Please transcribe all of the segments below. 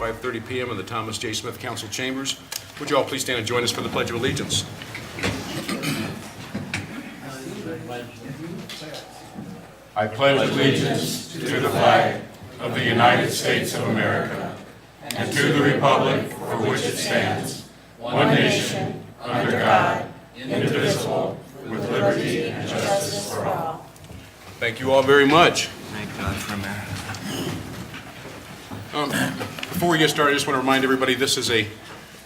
5:30 p.m. in the Thomas J. Smith Council Chambers. Would you all please stand and join us for the Pledge of Allegiance? I pledge allegiance to the flag of the United States of America and to the republic for which it stands, one nation, under God, indivisible, with liberty and justice for all. Thank you all very much. Thank God for America. Before we get started, I just want to remind everybody this is a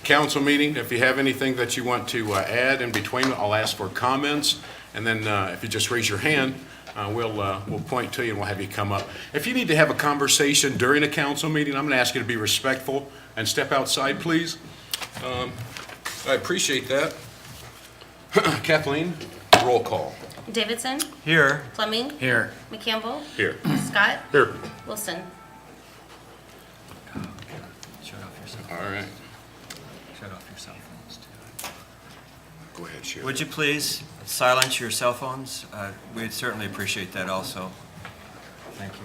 council meeting. If you have anything that you want to add in between, I'll ask for comments, and then if you just raise your hand, we'll point to you and we'll have you come up. If you need to have a conversation during a council meeting, I'm going to ask you to be respectful and step outside, please. I appreciate that. Kathleen, roll call. Davidson, Here. Fleming, Here. McCampbell, Here. Scott, Here. Wilson. Shut off your cell All right. Shut off your cell phones too. Go ahead, Sheila. Would you please silence your cell phones? We'd certainly appreciate that also. Thank you.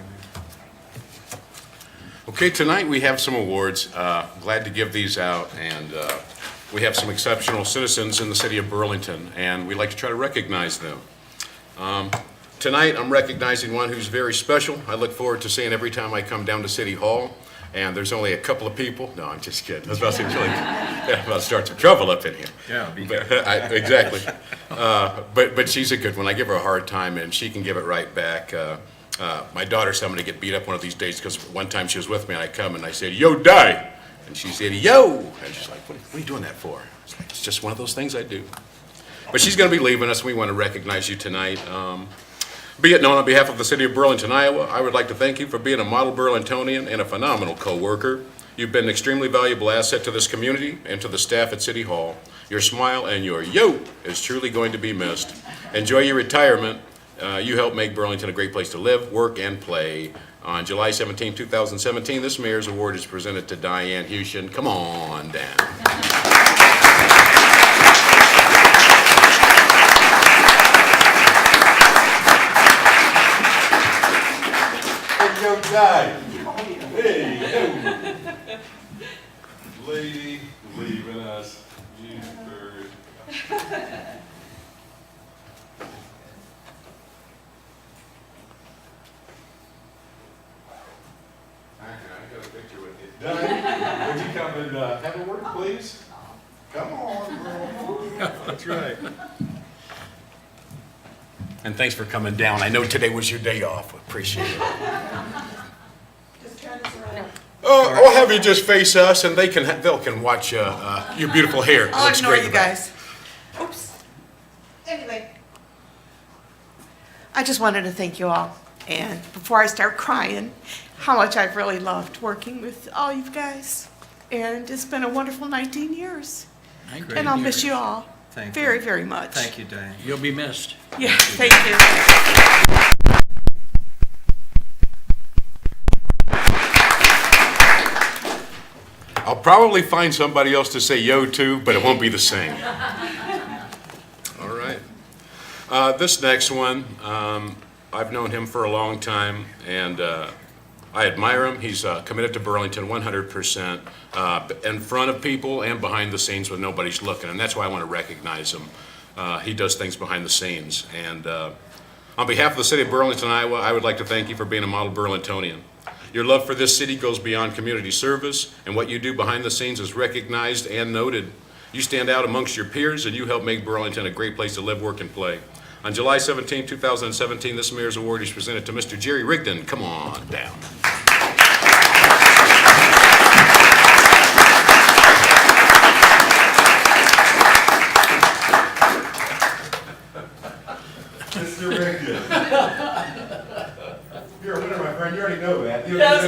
Okay, tonight we have some awards. Glad to give these out, and we have some exceptional citizens in the city of Burlington, and we'd like to try to recognize them. Tonight I'm recognizing one who's very special. I look forward to seeing every time I come down to City Hall, and there's only a couple of people. No, I'm just kidding. I was about to say, I'm about to start some trouble up in here. Yeah, be Exactly. But she's a good one. I give her a hard time, and she can give it right back. My daughter said I'm going to get beat up one of these days because one time she was with me and I come and I said, "Yo, die!" And she said, "Yo!" And she's like, what are you doing that for? It's just one of those things I do. But she's going to be leaving us, and we want to recognize you tonight. Be it known on behalf of the city of Burlington, Iowa, I would like to thank you for being a model Burlingtonian and a phenomenal co-worker. You've been an extremely valuable asset to this community and to the staff at City Hall. Your smile and your yo is truly going to be missed. Enjoy your retirement. You helped make Burlington a great place to live, work, and play. On July 17, 2017, this Mayor's Award is presented to Diane Hushin. Come on down. Yo, Di. Hey, yo. Lady leaving us, June 3rd. I got a picture with you. Di, would you come and have a word, please? Come on, girl. That's right. And thanks for coming down. I know today was your day off. Appreciate it. Just turn us around. I'll have you just face us, and they can watch your beautiful hair. It I'll looks ignore great you in the back. guys. Oops. Anyway, I just wanted to thank you all. And before I start crying, how much I've really loved working with all you guys. And it's been a wonderful 19 years. And I'll miss you all Thank you. very, very much. Thank you, Diane. You'll be missed. Yeah, thank you. I'll probably find somebody else to say yo to, but it won't be the same. All right. This next one, I've known him for a long time, and I admire him. He's committed to Burlington 100%, in front of people and behind the scenes when nobody's looking, and that's why I want to recognize him. He does things behind the scenes. And on behalf of the city of Burlington, Iowa, I would like to thank you for being a model Burlingtonian. Your love for this city goes beyond community service, and what you do behind the scenes is recognized and noted. You stand out amongst your peers, and you help make Burlington a great place to live, work, and play. On July 17, 2017, this Mayor's Award is presented to Mr. Jerry Rigdon. Come on down. Mr. Rigdon. You're a winner, my friend. You already know that. Yes, I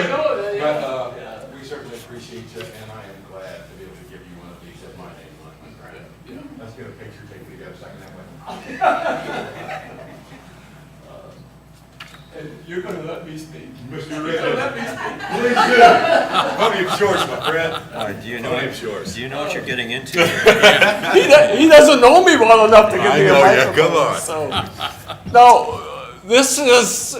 know that. Yeah. But we certainly appreciate you, and I am glad to be able to give you one of these at my name, my friend. Yeah. Let's get a picture taken together so I can have one. And you're going to let me speak. Mr. You're Rigdon. going to let me speak. Please do. Podium shorts, my friend. Do you know? Podium shorts. Do you know what you're getting into here? He doesn't know me well enough to give I me a know, yeah, microphone. come on. So, no, this is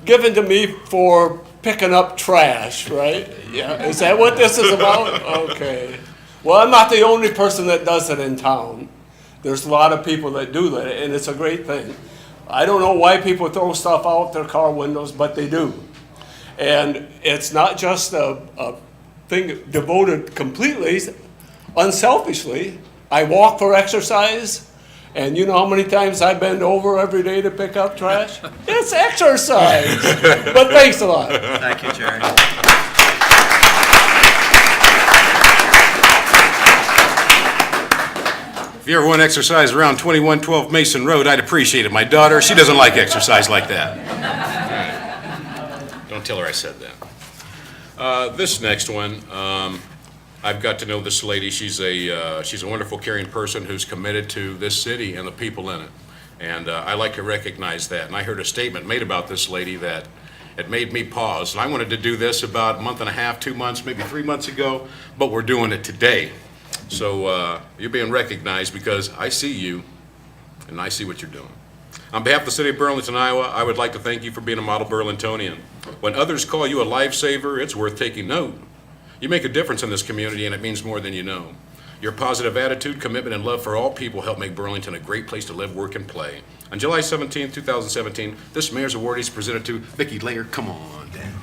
given to me for picking up trash, right? Yeah, is that what this is about? Okay. Well, I'm not the only person that does it in town. There's a lot of people that do that, and it's a great thing. I don't know why people throw stuff out their car windows, but they do. And it's not just a thing devoted completely, unselfishly. I walk for exercise, and you know how many times I bend over every day to pick up trash? It's exercise. But thanks a lot. Thank you, Jerry. If you ever want to exercise around 2112 Mason Road, I'd appreciate it. My daughter, she doesn't like exercise like that. Don't tell her I said that. This next one, I've got to know this lady. She's a wonderful, caring person who's committed to this city and the people in it. And I like to recognize that. And I heard a statement made about this lady that it made me pause. And I wanted to do this about a month and a half, 2 months, maybe 3 months ago, but we're doing it today. So you're being recognized because I see you and I see what you're doing. On behalf of the city of Burlington, Iowa, I would like to thank you for being a model Burlingtonian. When others call you a lifesaver, it's worth taking note. You make a difference in this community and it means more than you know. Your positive attitude, commitment, and love for all people help make Burlington a great place to live, work, and play. On July 17, 2017, this Mayor's Award is presented to Vicki Layer. Come on down.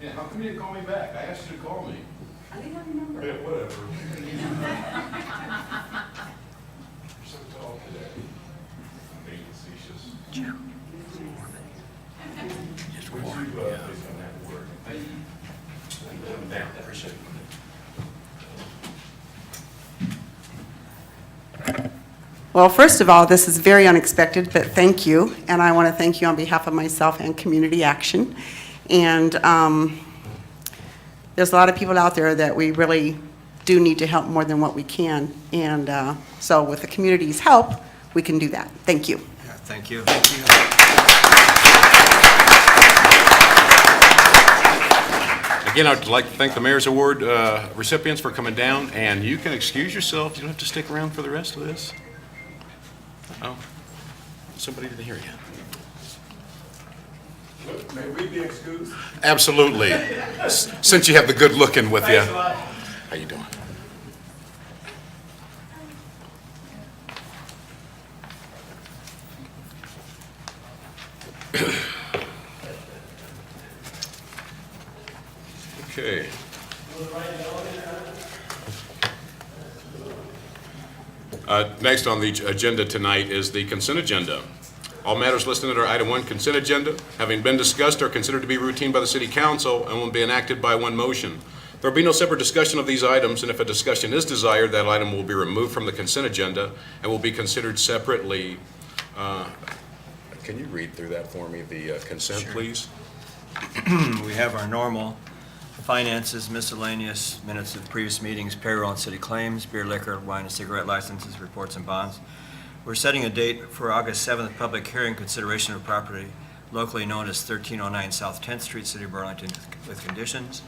Yeah, how come you didn't call me back? I asked you to call me. I think I remember. Yeah, whatever. You're so tall today. I'm being facetious. Just warm. Would you, please come have a word? Thank you. Come down. Appreciate it. Well, first of all, this is very unexpected, but thank you. And I want to thank you on behalf of myself and Community Action. And there's a lot of people out there that we really do need to help more than what we can. And so with the community's help, we can do that. Thank you. Yeah, thank you. Thank you. Again, I'd like to thank the Mayor's Award recipients for coming down, and you can excuse yourself. You don't have to stick around for the rest of this. Oh, somebody didn't hear you. May we be excused? Absolutely. Since you have the good looking with you. How you doing? Okay. Next on the agenda tonight is the consent agenda. All matters listed under item 1, consent agenda, having been discussed, are considered to be routine by the city council and will be enacted by one motion. There will be no separate discussion of these items, and if a discussion is desired, that item will be removed from the consent agenda and will be considered separately. Can you read through that for me, the consent, Sure. please? We have our normal finances, miscellaneous, minutes of previous meetings, payroll and city claims, beer, liquor, wine, and cigarette licenses, reports, and bonds. We're setting a date for August 7th, public hearing consideration of property locally known as 1309 South 10th Street, City of Burlington, with conditions.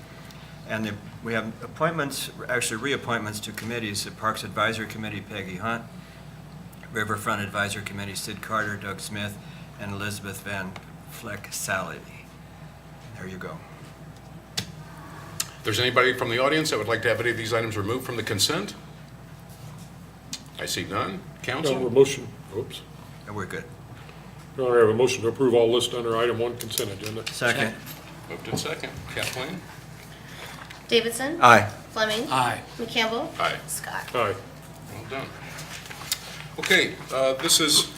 And we have appointments, actually reappointments to committees: the Parks Advisory Committee, Peggy Hunt; Riverfront Advisory Committee, Sid Carter, Doug Smith, and Elizabeth Van Fleck Sally. There you go. If there's anybody from the audience that would like to have any of these items removed from the consent? I see none. Council? No, motion, oops. And we're good. Your Honor, I have a motion to approve all listed under item 1 consent agenda. Second. Moved in second. Kathleen? Davidson. Aye. Fleming. Aye. McCampbell. Aye. Scott. Aye. Well done. Okay, this is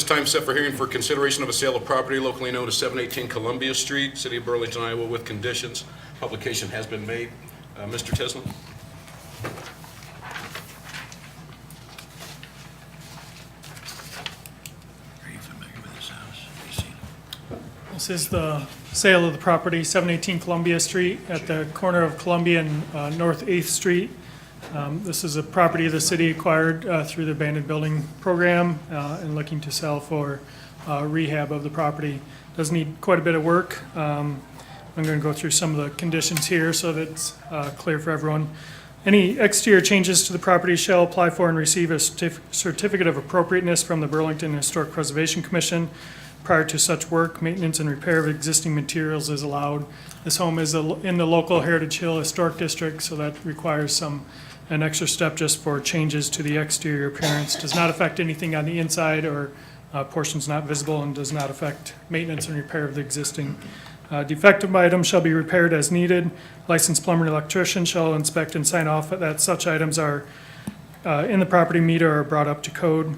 time set for hearing for consideration of a sale of property locally known as 718 Columbia Street, City of Burlington, Iowa, with conditions. Publication has been made. Mr. Tisland? Are you familiar with this house? Have you seen it? This is the sale of the property, 718 Columbia Street, at the corner of Columbia and North 8th Street. This is a property the city acquired through the abandoned building program and looking to sell for rehab of the property. Does need quite a bit of work. I'm going to go through some of the conditions here so that it's clear for everyone. Any exterior changes to the property shall apply for and receive a certificate of appropriateness from the Burlington Historic Preservation Commission. Prior to such work, maintenance and repair of existing materials is allowed. This home is in the local Heritage Hill Historic District, so that requires an extra step just for changes to the exterior appearance. Does not affect anything on the inside or portions not visible, and does not affect maintenance and repair of the existing. Defective items shall be repaired as needed. Licensed plumber and electrician shall inspect and sign off that such items are in the property meter or brought up to code.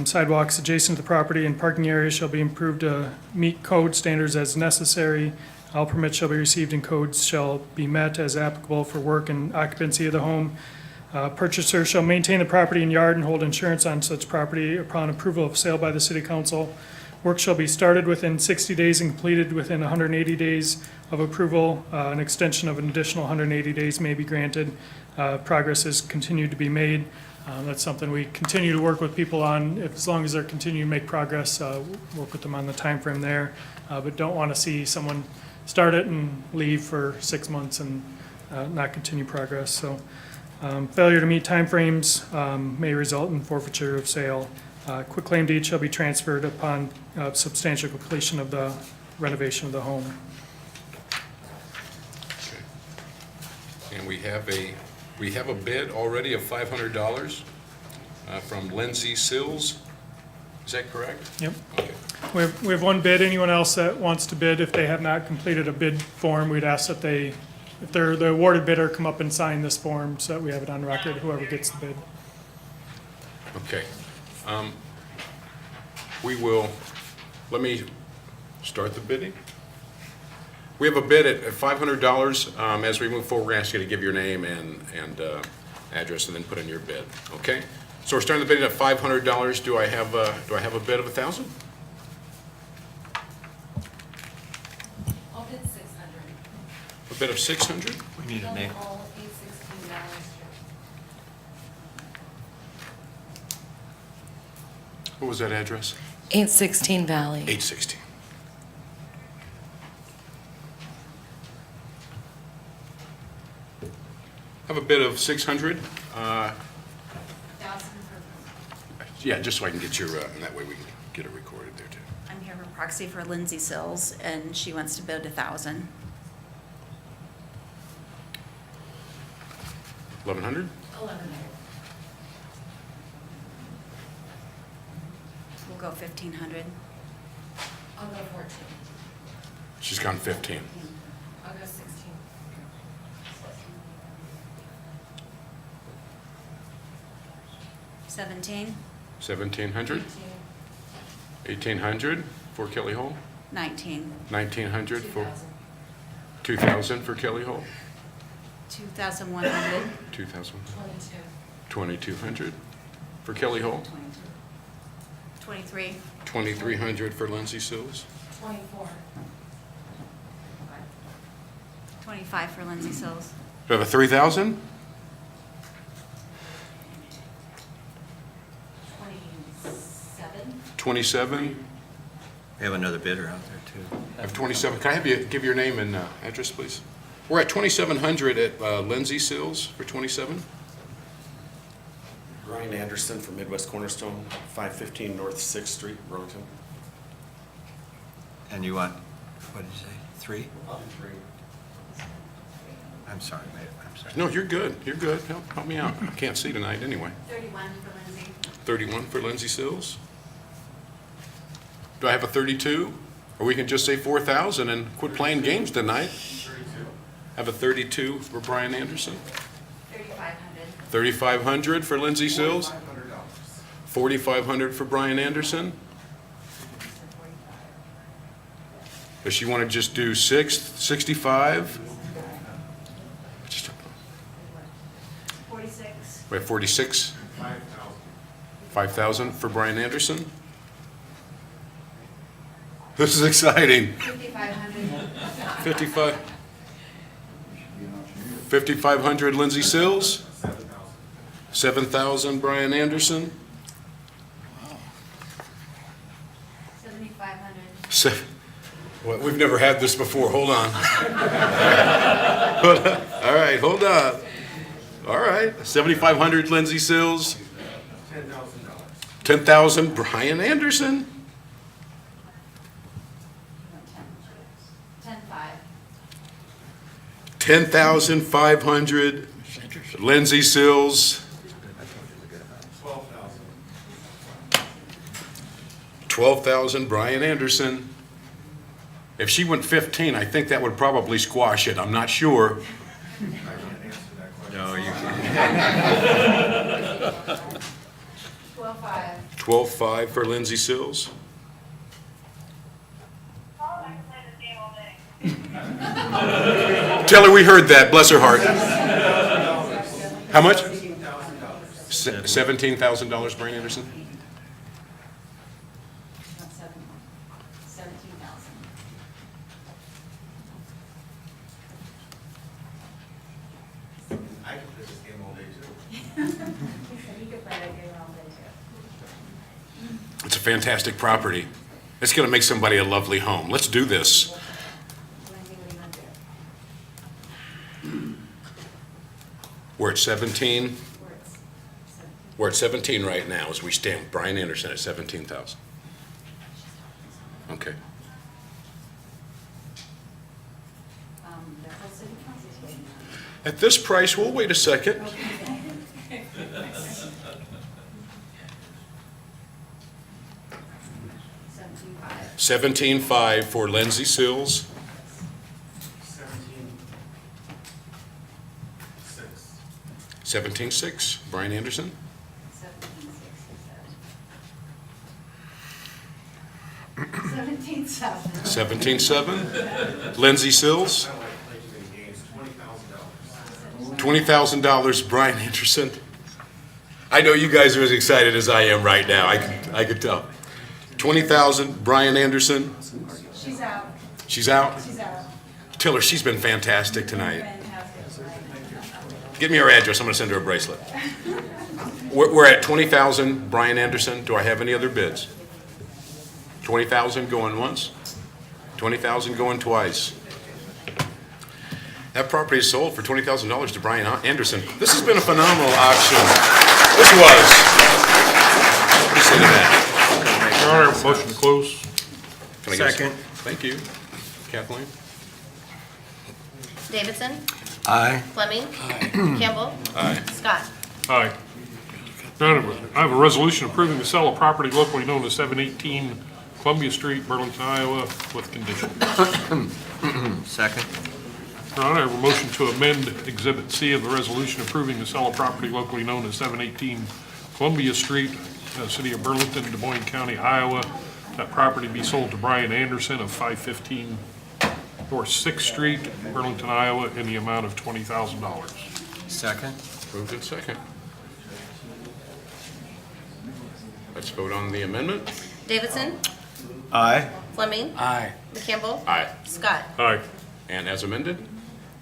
Sidewalks adjacent to the property and parking areas shall be improved to meet code standards as necessary. All permits shall be received and codes shall be met as applicable for work and occupancy of the home. Purchaser shall maintain the property and yard and hold insurance on such property upon approval of sale by the city council. Work shall be started within 60 days and completed within 180 days of approval. An extension of an additional 180 days may be granted. Progress is continued to be made. That's something we continue to work with people on. As long as they're continuing to make progress, work with them on the time frame there. But don't want to see someone start it and leave for 6 months and not continue progress. So failure to meet timeframes may result in forfeiture of sale. Quitclaim deed shall be transferred upon substantial completion of the renovation of the home. Okay. And we have a bid already of $500 from Lindsay Sills. Is that correct? Yep. Okay. We have one bid. Anyone else that wants to bid, if they have not completed a bid form, we'd ask that if they're the awarded bidder, come up and sign this form so that we have it on record, whoever gets the bid. Okay. Let me start the bidding. We have a bid at $500. As we move forward, we're going to ask you to give your name and address and then put in your bid, okay? So we're starting the bidding at $500. Do I have a bid of 1,000? I'll bid 600. A bid of 600? We need a name. All $816. What was that address? 816 Valley. 816. I have a bid of 600. Yeah, just so I can get your, and that way we can get it recorded there too. I'm here for proxy for Lindsay Sills, and she wants to bid 1,000. 1,100? 1100. We'll go 1,500. I'll go 14. She's gone 15. I'll go 16. 17, 1,700? 1,800 for Kelly Hall? 19, 1,900 for, 2000. 2,000 for Kelly Hall? 2,100, 2,000, 22. 2,200 for Kelly Hall? 23, 2,300 for Lindsay Sills? 24. 25 for Lindsay Sills, Do I have a 3,000? 27. 27? We have another bidder out there, too. I have 27. Can I have you give your name and address, please? We're at 2,700 at Lindsay Sills for 27. Ryan Anderson from Midwest Cornerstone, 515 North 6th Street, Burlington. And you want, what did you say, 3? I'm sorry, mate, I'm sorry. No, you're good. You're good. Help me out. I can't see tonight anyway. 31 for Lindsay, 31 for Lindsay Sills. Do I have a 32? Or we can just say 4,000 and quit playing games tonight. 32. Have a 32 for Brian Anderson. 3,500, 3,500 for Lindsay Sills. 4,500 for Brian Anderson. Does she want to just do 65? 46, We have 46. 5,000 for Brian Anderson. This is exciting. 5,500, 55. 5,500 Lindsay Sills. 7,000 Brian Anderson. 7,500, Well, we've never had this before. Hold on. Hold on. All right, hold on. All right, 7,500 Lindsay Sills. $10,000 Brian Anderson. 10-5. 10,500 Lindsay Sills. 12,000 Brian Anderson. If she went 15, I think that would probably squash it. I'm not sure. No, you 12-5. 12,500 for Lindsay Sills. Tell her we heard that. Bless her heart. How much? $17,000, Brian Anderson. Not 17,000. I can play this game all day too. He said he could play that game all day too. It's a fantastic property. It's going to make somebody a lovely home. Let's do this. Lindsay, what do you want to do? We're at 17. Where it's 17. We're at 17 right now as we stand. Brian Anderson at 17,000. Okay. The whole city council's waiting on it. At this price, we'll wait a second. $17,500 for Lindsay Sills. 17,600 Brian Anderson. 17,700. 17,700 Lindsay Sills. I don't like to play too many games. $20,000 Brian Anderson. I know you guys are as excited as I am right now. I could tell. 20,000 Brian Anderson. She's out. She's out. She's out. Tell her she's been fantastic tonight. Fantastic. Give me her address. I'm going to send her a bracelet. We're at 20,000 Brian Anderson. Do I have any other bids? 20,000 going once. 20,000 going twice. That property is sold for $20,000 to Brian Anderson. This has been a phenomenal auction. This was. What do you say to that? Your Honor, motion to close. Can I get a- Second. Thank you. Kathleen? Davidson. Aye. Fleming. Campbell. Aye. Scott. Aye. Your Honor, I have a resolution approving the sale of property locally known as 718 Columbia Street, Burlington, Iowa, with conditions. Second. Your Honor, I have a motion to amend Exhibit C of the resolution approving the sale of property locally known as 718 Columbia Street, City of Burlington, Des Moines County, Iowa. That property be sold to Brian Anderson of 515 North 6th Street, Burlington, Iowa, in the amount of $20,000. Second. Moved in second. Let's vote on the amendment. Davidson. Aye. Fleming. Aye. McCampbell. Aye. Scott. Aye. And as amended?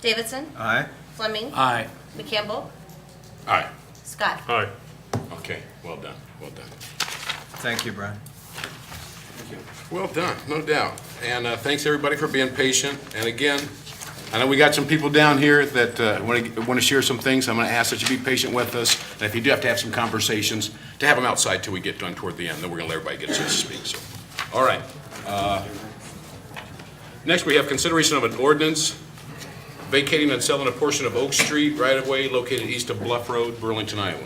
Davidson. Aye. Fleming. Aye. McCampbell. Aye. Scott. Aye. Okay, well done, well done. Thank you, Brian. Well done, no doubt. And thanks, everybody, for being patient. And again, I know we got some people down here that want to share some things. I'm going to ask that you be patient with us. And if you do have to have some conversations, to have them outside till we get done toward the end. Then we're going to let everybody get a chance to speak. So, all right. Next, we have consideration of an ordinance vacating and selling a portion of Oak Street right-of-way located east of Bluff Road, Burlington, Iowa.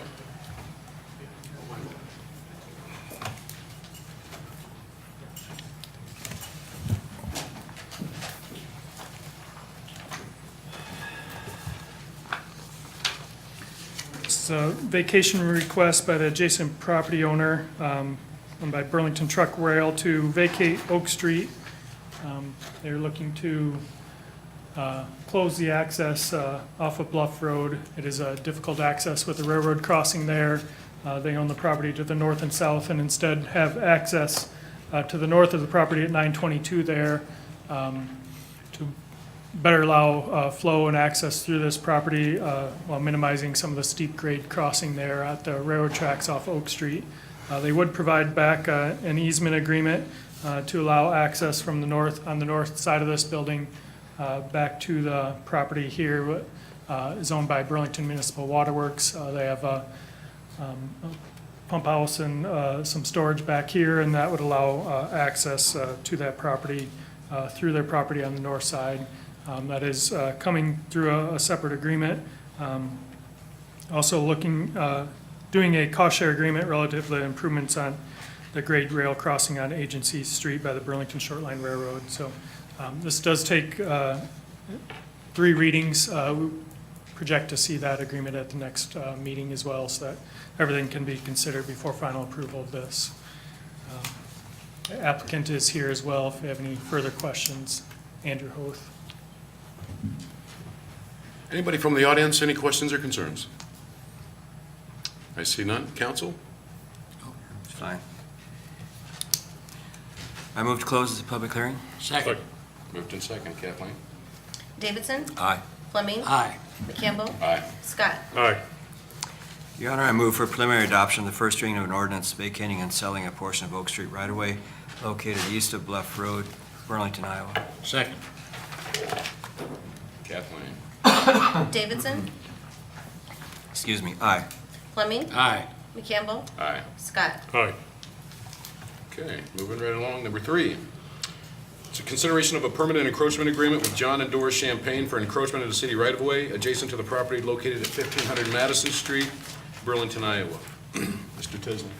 It's a vacation request by the adjacent property owner, owned by Burlington Truck Rail, to vacate Oak Street. They're looking to close the access off of Bluff Road. It is a difficult access with the railroad crossing there. They own the property to the north and south, and instead have access to the north of the property at 922 there, to better allow flow and access through this property while minimizing some of the steep grade crossing there at the railroad tracks off Oak Street. They would provide back an easement agreement to allow access from the north, on the north side of this building, back to the property here, is owned by Burlington Municipal Waterworks. They have a pump house and some storage back here, and that would allow access to that property through their property on the north side. That is coming through a separate agreement. Also looking, doing a cost share agreement relative to the improvements on the grade rail crossing on Agency Street by the Burlington Short Line Railroad. So this does take 3 readings. We project to see that agreement at the next meeting as well, so that everything can be considered before final approval of this. The applicant is here as well if you have any further questions. Andrew Hoth. Anybody from the audience, any questions or concerns? I see none. Council? It's fine. I move to close the public hearing. Second. Moved in second. Kathleen? Davidson. Aye. Fleming. Aye. McCampbell. Aye. Scott. Aye. Your Honor, I move for preliminary adoption of the first reading of an ordinance vacating and selling a portion of Oak Street right-of-way located east of Bluff Road, Burlington, Iowa. Second. Kathleen? Davidson. Excuse me, aye. Fleming. Aye. McCampbell. Aye. Scott. Aye. Okay, moving right along. Number 3. It's a consideration of a permanent encroachment agreement with John and Doris Champagne for encroachment of the city right-of-way adjacent to the property located at 1500 Madison Street, Burlington, Iowa. Mr. Tisland.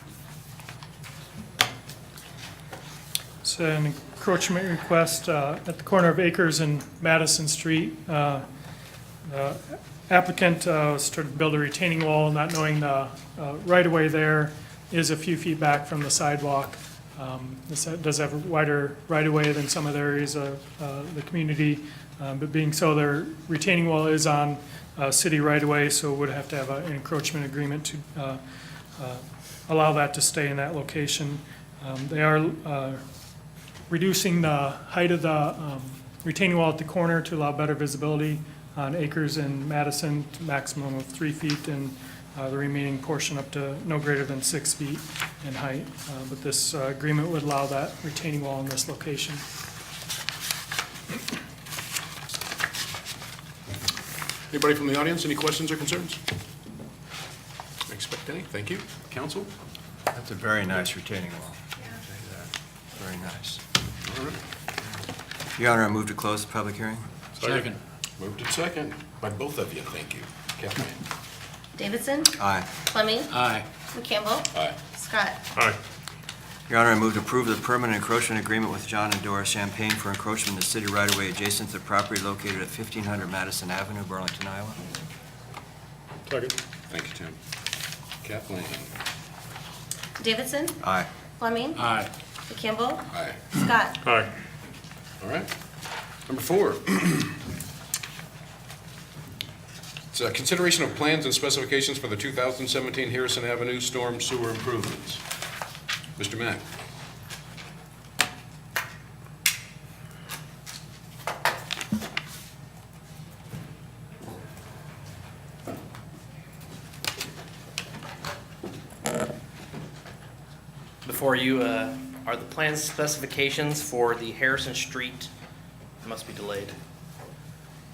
It's an encroachment request at the corner of Acres and Madison Street. The applicant started to build a retaining wall, not knowing the right-of-way there is a few feet back from the sidewalk. This does have a wider right-of-way than some other areas of the community, but being so, their retaining wall is on city right-of-way, so would have to have an encroachment agreement to allow that to stay in that location. They are reducing the height of the retaining wall at the corner to allow better visibility on Acres and Madison to maximum of 3 feet, and the remaining portion up to no greater than 6 feet in height. But this agreement would allow that retaining wall in this location. Anybody from the audience, any questions or concerns? I expect any. Thank you. Council? That's a very nice retaining wall. Very nice. All right. Your Honor, I move to close the public hearing. Second. Moved in second by both of you. Thank you. Kathleen? Davidson. Aye. Fleming. Aye. McCampbell. Aye. Scott. Aye. Your Honor, I move to approve the permanent encroachment agreement with John and Doris Champagne for encroachment in the city right-of-way adjacent to the property located at 1500 Madison Avenue, Burlington, Iowa. Second. Thank you, Tim. Kathleen? Davidson. Aye. Fleming. Aye. McCampbell. Aye. Scott. Aye. All right. Number 4. It's a consideration of plans and specifications for the 2017 Harrison Avenue storm sewer improvements. Mr. Mack? Before you are the plan specifications for the Harrison Street. It must be delayed. Do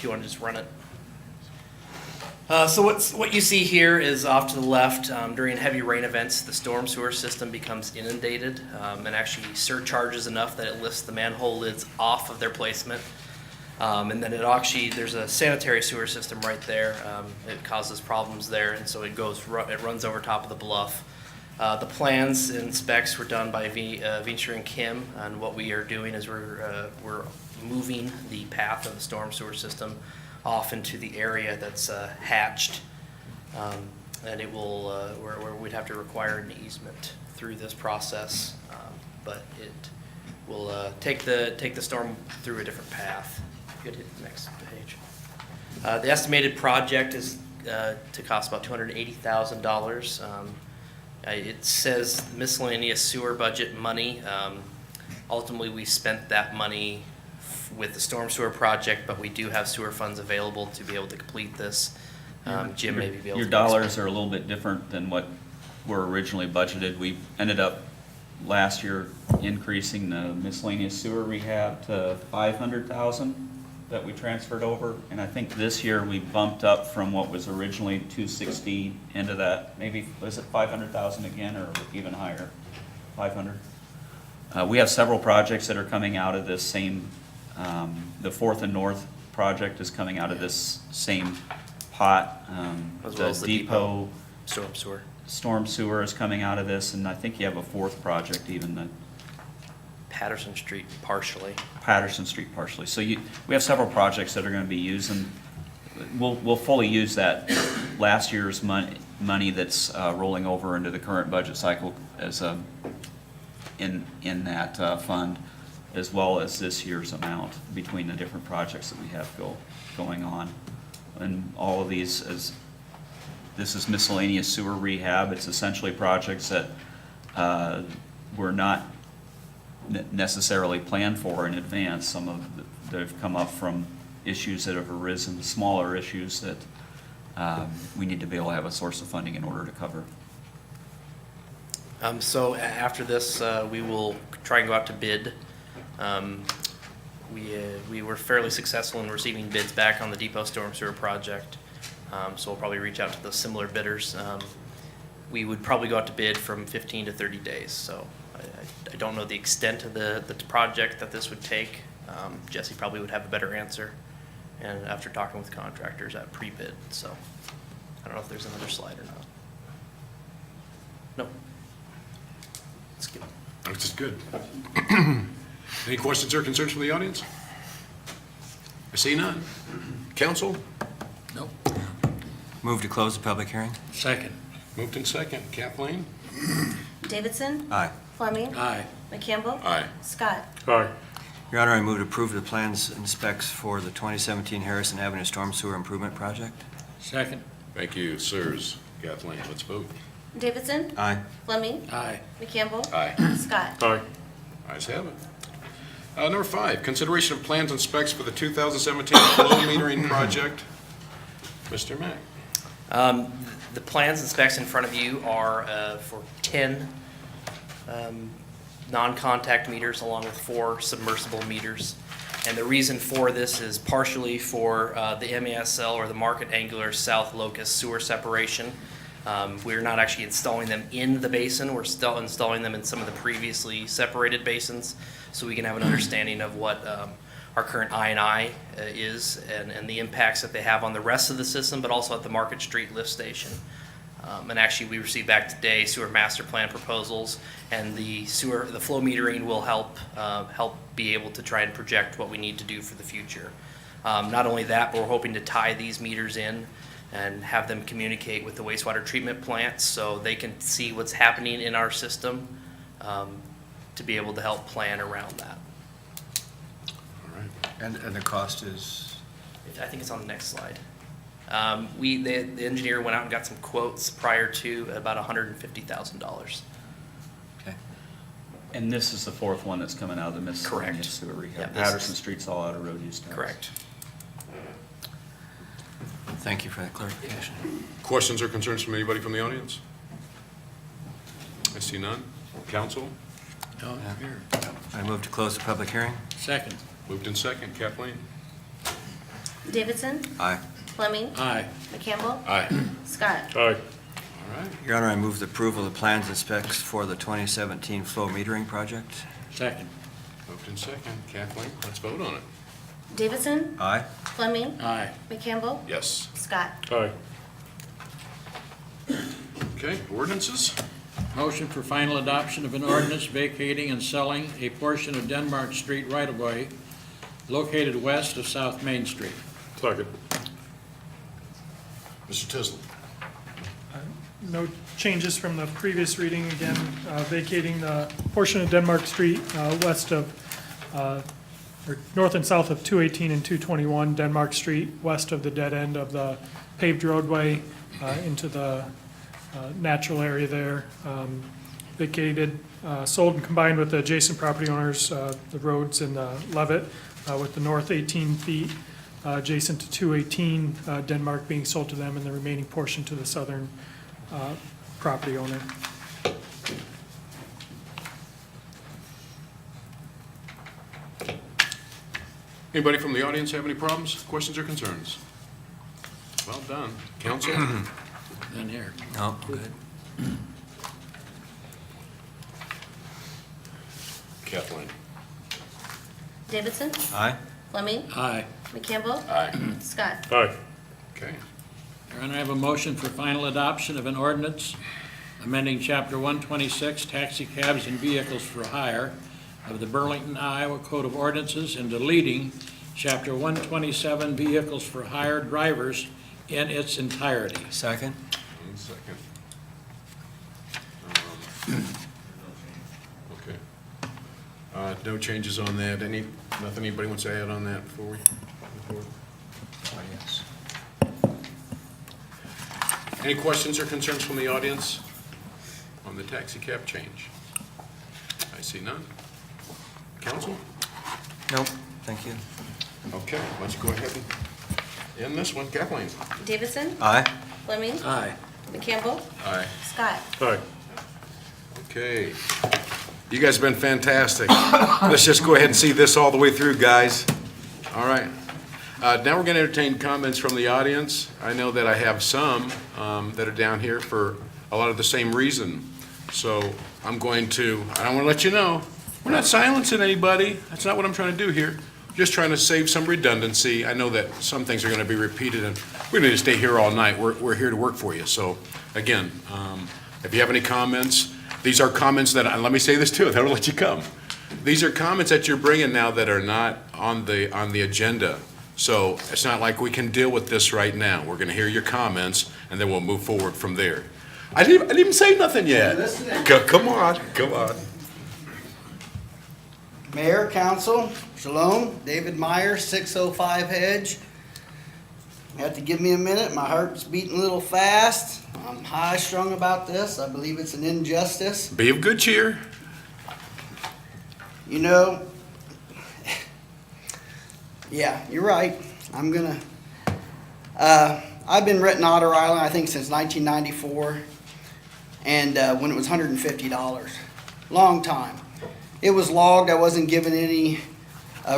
you want to just run it? So what you see here is off to the left. During heavy rain events, the storm sewer system becomes inundated and actually surcharges enough that it lifts the manhole lids off of their placement. And then there's a sanitary sewer system right there. It causes problems there, and so it runs over top of the bluff. The plans and specs were done by Vinscher and Kim, and what we are doing is we're moving the path of the storm sewer system off into the area that's hatched, and it will where we'd have to require an easement through this process, but it will take the storm through a different path. You could hit the next page. The estimated project is to cost about $280,000. It says miscellaneous sewer budget money. Ultimately, we spent that money with the storm sewer project, but we do have sewer funds available to be able to complete this. Jim maybe be able to. Your dollars are a little bit different than what were originally budgeted. We ended up last year increasing the miscellaneous sewer rehab to 500,000 that we transferred over. And I think this year we bumped up from what was originally 260 into that, maybe, was it 500,000 again or even higher? 500? We have several projects that are coming out of this same, the Fourth and North project is coming out of this same pot. As well as the depot. Storm sewer is coming out of this, and I think you have a fourth project even, that Patterson Street partially. Patterson Street partially. So we have several projects that are gonna be using, we'll fully use that last year's money that's rolling over into the current budget cycle as in that fund, as well as this year's amount between the different projects that we have going on. And all of these, this is miscellaneous sewer rehab. It's essentially projects that were not necessarily planned for in advance. Some of that have come up from issues that have arisen, smaller issues that we need to be able to have a source of funding in order to cover. So after this, we will try and go out to bid. We were fairly successful in receiving bids back on the depot storm sewer project. So we'll probably reach out to those similar bidders. We would probably go out to bid from 15 to 30 days. So I don't know the extent of the project that this would take. Jesse probably would have a better answer. And after talking with contractors at pre-bid, so I don't know if there's another slide or not. No. Skip. Which is good. Any questions or concerns from the audience? I see none. Council? Nope. Move to close the public hearing. Second. Moved in second. Kathleen? Davidson. Aye. Fleming. Aye. McCampbell. Aye. Scott. Aye. Your Honor, I move to approve the plans and specs for the 2017 Harrison Avenue Storm Sewer Improvement Project. Second. Thank you, sirs. Kathleen, let's vote. Davidson. Aye. Fleming. Aye. McCampbell. Aye. Scott. Aye. Ayes have it. Number 5, consideration of plans and specs for the 2017 flow metering project. Mr. Mack. The plans and specs in front of you are for 10 non-contact meters along with 4 submersible meters. And the reason for this is partially for the MASL, or the Market Angular South Locus Sewer Separation. We're not actually installing them in the basin. We're still installing them in some of the previously separated basins, so we can have an understanding of what our current I&I is and the impacts that they have on the rest of the system, but also at the Market Street lift station. And actually, we received back today sewer master plan proposals, and the flow metering will help be able to try and project what we need to do for the future. Not only that, but we're hoping to tie these meters in and have them communicate with the wastewater treatment plants so they can see what's happening in our system to be able to help plan around that. All right. And the cost is? I think it's on the next slide. The engineer went out and got some quotes prior to about $150,000. Okay. And this is the fourth one that's coming out of the miscellaneous Correct. sewer rehab. Yep, this Patterson is- Street's all out of road use tax. Correct. Thank you for that clarification. Questions or concerns from anybody from the audience? I see none. Council? No, here. I move to close the public hearing. Second. Moved in second. Kathleen? Davidson. Aye. Fleming. Aye. McCampbell. Aye. Scott. Aye. All right. Your Honor, I move the approval of the plans and specs for the 2017 flow metering project. Second. Moved in second. Kathleen, let's vote on it. Davidson. Aye. Fleming. Aye. McCampbell. Yes. Scott. Aye. Okay, ordinances? Motion for final adoption of an ordinance vacating and selling a portion of Denmark Street right-of-way located west of South Main Street. Second. Mr. Tisland? No changes from the previous reading. Again, vacating the portion of Denmark Street west of, or north and south of 218 and 221 Denmark Street, west of the dead end of the paved roadway into the natural area there. Vacated, sold and combined with the adjacent property owners, the roads in Levitt, with the north 18 feet adjacent to 218 Denmark being sold to them, and the remaining portion to the southern property owner. Anybody from the audience have any problems, questions, or concerns? Well done. Council? In here. No, good. Kathleen? Davidson, Aye. Fleming, Aye. McCampbell, Aye. Scott. Aye. Okay. Your Honor, I have a motion for final adoption of an ordinance amending Chapter 126, Taxi Cabs and Vehicles for Hire of the Burlington, Iowa Code of Ordinances and deleting Chapter 127, Vehicles for Hire Drivers in its entirety. Second? 1 second. Okay. No changes on that. Nothing anybody wants to add on that before we move forward? Oh, yes. Any questions or concerns from the audience on the taxi cab change? I see none. Council? Nope, thank you. Okay, let's go ahead and end this one. Kathleen? Davidson, Aye. Fleming, Aye. McCampbell, Aye. Scott. Aye. Okay. You guys have been fantastic. Let's just go ahead and see this all the way through, guys. All right. Now we're going to entertain comments from the audience. I know that I have some that are down here for a lot of the same reason. So I want to let you know, we're not silencing anybody. That's not what I'm trying to do here. Just trying to save some redundancy. I know that some things are going to be repeated, and we're going to stay here all night. We're here to work for you. So again, if you have any comments, these are comments that, and let me say this too, that'll let you come. These are comments that you're bringing now that are not on the agenda. So it's not like we can deal with this right now. We're going to hear your comments, and then we'll move forward from there. I didn't even say nothing yet. Come on. Mayor, Council, Shalom, David Meyer, 605 Hedge. You have to give me a minute. My heart's beating a little fast. I'm high-strung about this. I believe it's an injustice. Be of good cheer. You know, yeah, you're right. I'm gonna, I've been renting Otter Island, I think, since 1994, and when it was $150. Long time. It was logged. I wasn't given any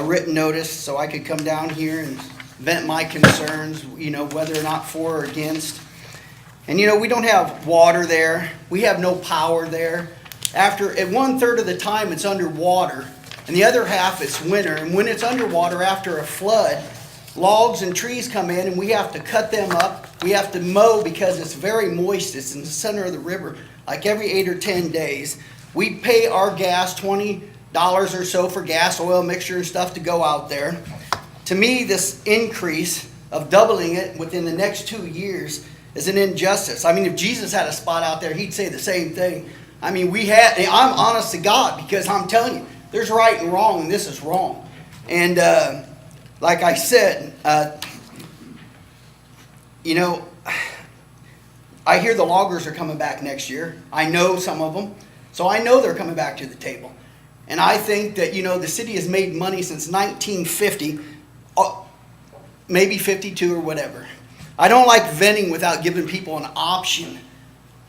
written notice, so I could come down here and vent my concerns, you know, whether or not for or against. And you know, we don't have water there. We have no power there. At 1/3 of the time, it's underwater, and the other half it's winter. And when it's underwater after a flood, logs and trees come in, and we have to cut them up. We have to mow because it's very moist. It's in the center of the river, like every 8 or 10 days. We pay our gas, $20 or so for gas, oil mixture and stuff to go out there. To me, this increase of doubling it within the next 2 years is an injustice. I mean, if Jesus had a spot out there, he'd say the same thing. I mean, I'm honest to God, because I'm telling you, there's right and wrong, and this is wrong. And like I said, you know, I hear the loggers are coming back next year. I know some of them. So I know they're coming back to the table. And I think that, you know, the city has made money since 1950, maybe 52 or whatever. I don't like venting without giving people an option,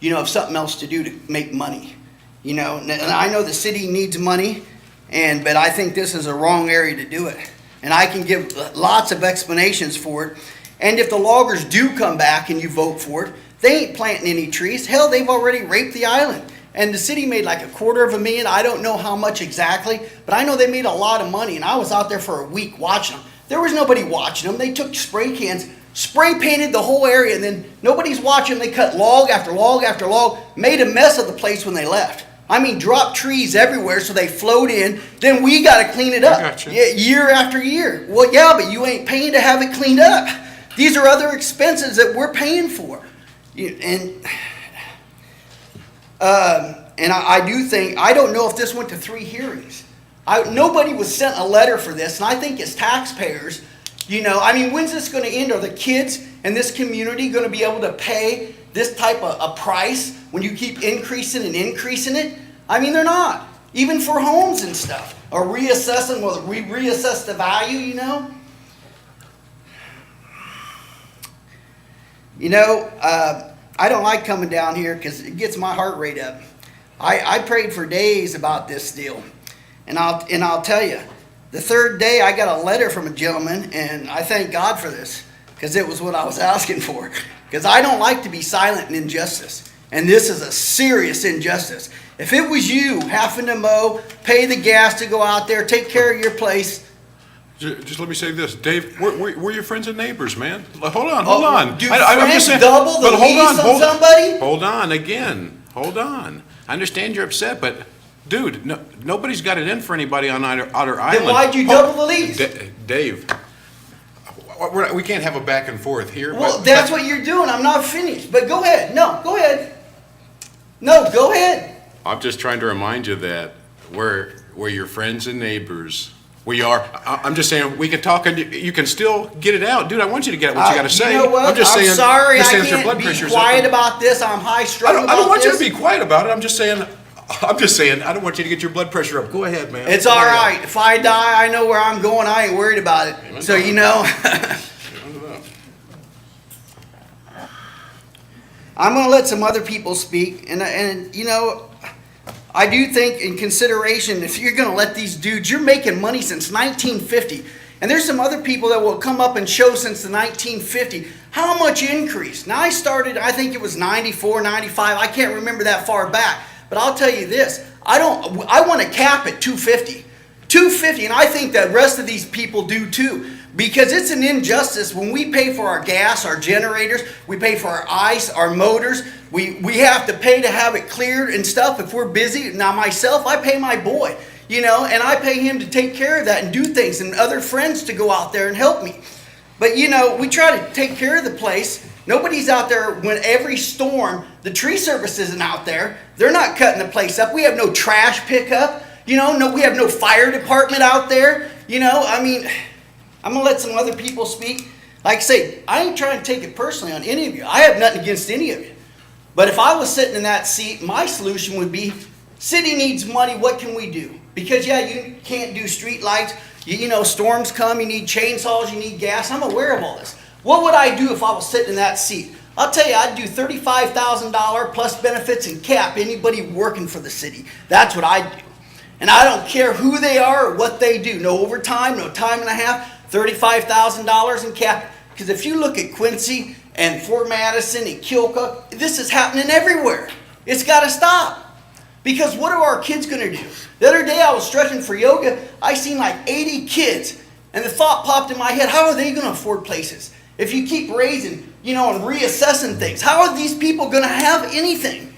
you know, of something else to do to make money. You know, and I know the city needs money, but I think this is a wrong area to do it. And I can give lots of explanations for it. And if the loggers do come back and you vote for it, they ain't planting any trees. Hell, they've already raped the island. And the city made like $250,000. I don't know how much exactly, but I know they made a lot of money. And I was out there for a week watching them. There was nobody watching them. They took spray cans, spray painted the whole area, and then nobody's watching. They cut log after log after log, made a mess of the place when they left. I mean, dropped trees everywhere so they flowed in. Then we got to clean it up. Gotcha. Yeah, year after year. Well, yeah, but you ain't paying to have it cleaned up. These are other expenses that we're paying for. And I do think, I don't know if this went to 3 hearings. Nobody was sent a letter for this, and I think as taxpayers, you know, I mean, when's this going to end? Are the kids in this community going to be able to pay this type of a price when you keep increasing and increasing it? I mean, they're not. Even for homes and stuff. Or reassessing, well, we reassess the value, you know? You know, I don't like coming down here because it gets my heart rate up. I prayed for days about this deal. And I'll tell you, The third day, I got a letter from a gentleman, and I thank God for this, because it was what I was asking for. Because I don't like to be silent in injustice, and this is a serious injustice. If it was you having to mow, pay the gas to go out there, take care of your place. Just let me say this, Dave, we're your friends and neighbors, man. Hold on. Do I'm just friends saying, double the but hold lease on on, somebody? hold on again. Hold on. I understand you're upset, but dude, nobody's got it in for anybody on Otter Island. Then why'd you double the lease? Dave, we can't have a back and forth here. Well, that's what you're doing. I'm not finished. But go ahead. No, go ahead. No, go ahead. I'm just trying to remind you that we're your friends and neighbors. We are. I'm just saying we can talk and you can still get it out, dude. I want you to get what you got to say. You know what? I'm just saying. Sorry, I your can't blood be pressure's quiet up. about this. I'm high strung about this. I don't want you to be quiet about it. I'm just saying. I don't want you to get your blood pressure up. Go ahead, man. It's all right. If I die, I know where I'm going. I ain't worried about it. So, you know. I'm going to let some other people speak. And you know, I do think in consideration, if you're going to let these dudes, you're making money since 1950. And there's some other people that will come up and show since the 1950 how much increase. Now I started, I think it was 94, 95. I can't remember that far back. But I'll tell you this, I want to cap at 250. 250, and I think the rest of these people do too. Because it's an injustice when we pay for our gas, our generators, we pay for our ice, our motors, we have to pay to have it cleared and stuff if we're busy. Now myself, I pay my boy, you know, and I pay him to take care of that and do things, and other friends to go out there and help me. But you know, we try to take care of the place. Nobody's out there when every storm, the tree service isn't out there. They're not cutting the place up. We have no trash pickup, you know, we have no fire department out there, you know, I mean, I'm going to let some other people speak. Like I say, I ain't trying to take it personally on any of you. I have nothing against any of you. But if I was sitting in that seat, my solution would be, city needs money, what can we do? Because yeah, you can't do street lights. You know, storms come, you need chainsaws, you need gas. I'm aware of all this. What would I do if I was sitting in that seat? I'll tell you, I'd do $35,000 plus benefits and cap anybody working for the city. That's what I'd do. And I don't care who they are or what they do. No overtime, no time and a half. $35,000 in cap. Because if you look at Quincy and Fort Madison and Keokuk, this is happening everywhere. It's got to stop. Because what are our kids going to do? The other day I was stretching for yoga. I seen like 80 kids. And the thought popped in my head, how are they going to afford places? If you keep raising, you know, and reassessing things, how are these people going to have anything?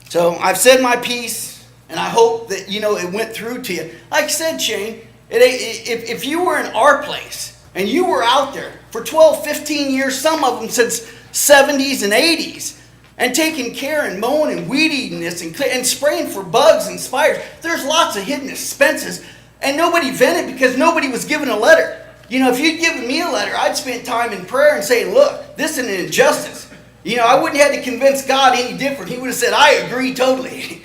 So I've said my piece, and I hope that, you know, it went through to you. Like I said, Shane, if you were in our place and you were out there for 12, 15 years, some of them since 70s and 80s, and taking care and mowing and weed eating this and spraying for bugs and spiders, there's lots of hidden expenses, and nobody vented because nobody was given a letter. You know, if you'd given me a letter, I'd spent time in prayer and saying, look, this is an injustice. You know, I wouldn't have to convince God any different. He would have said, I agree totally.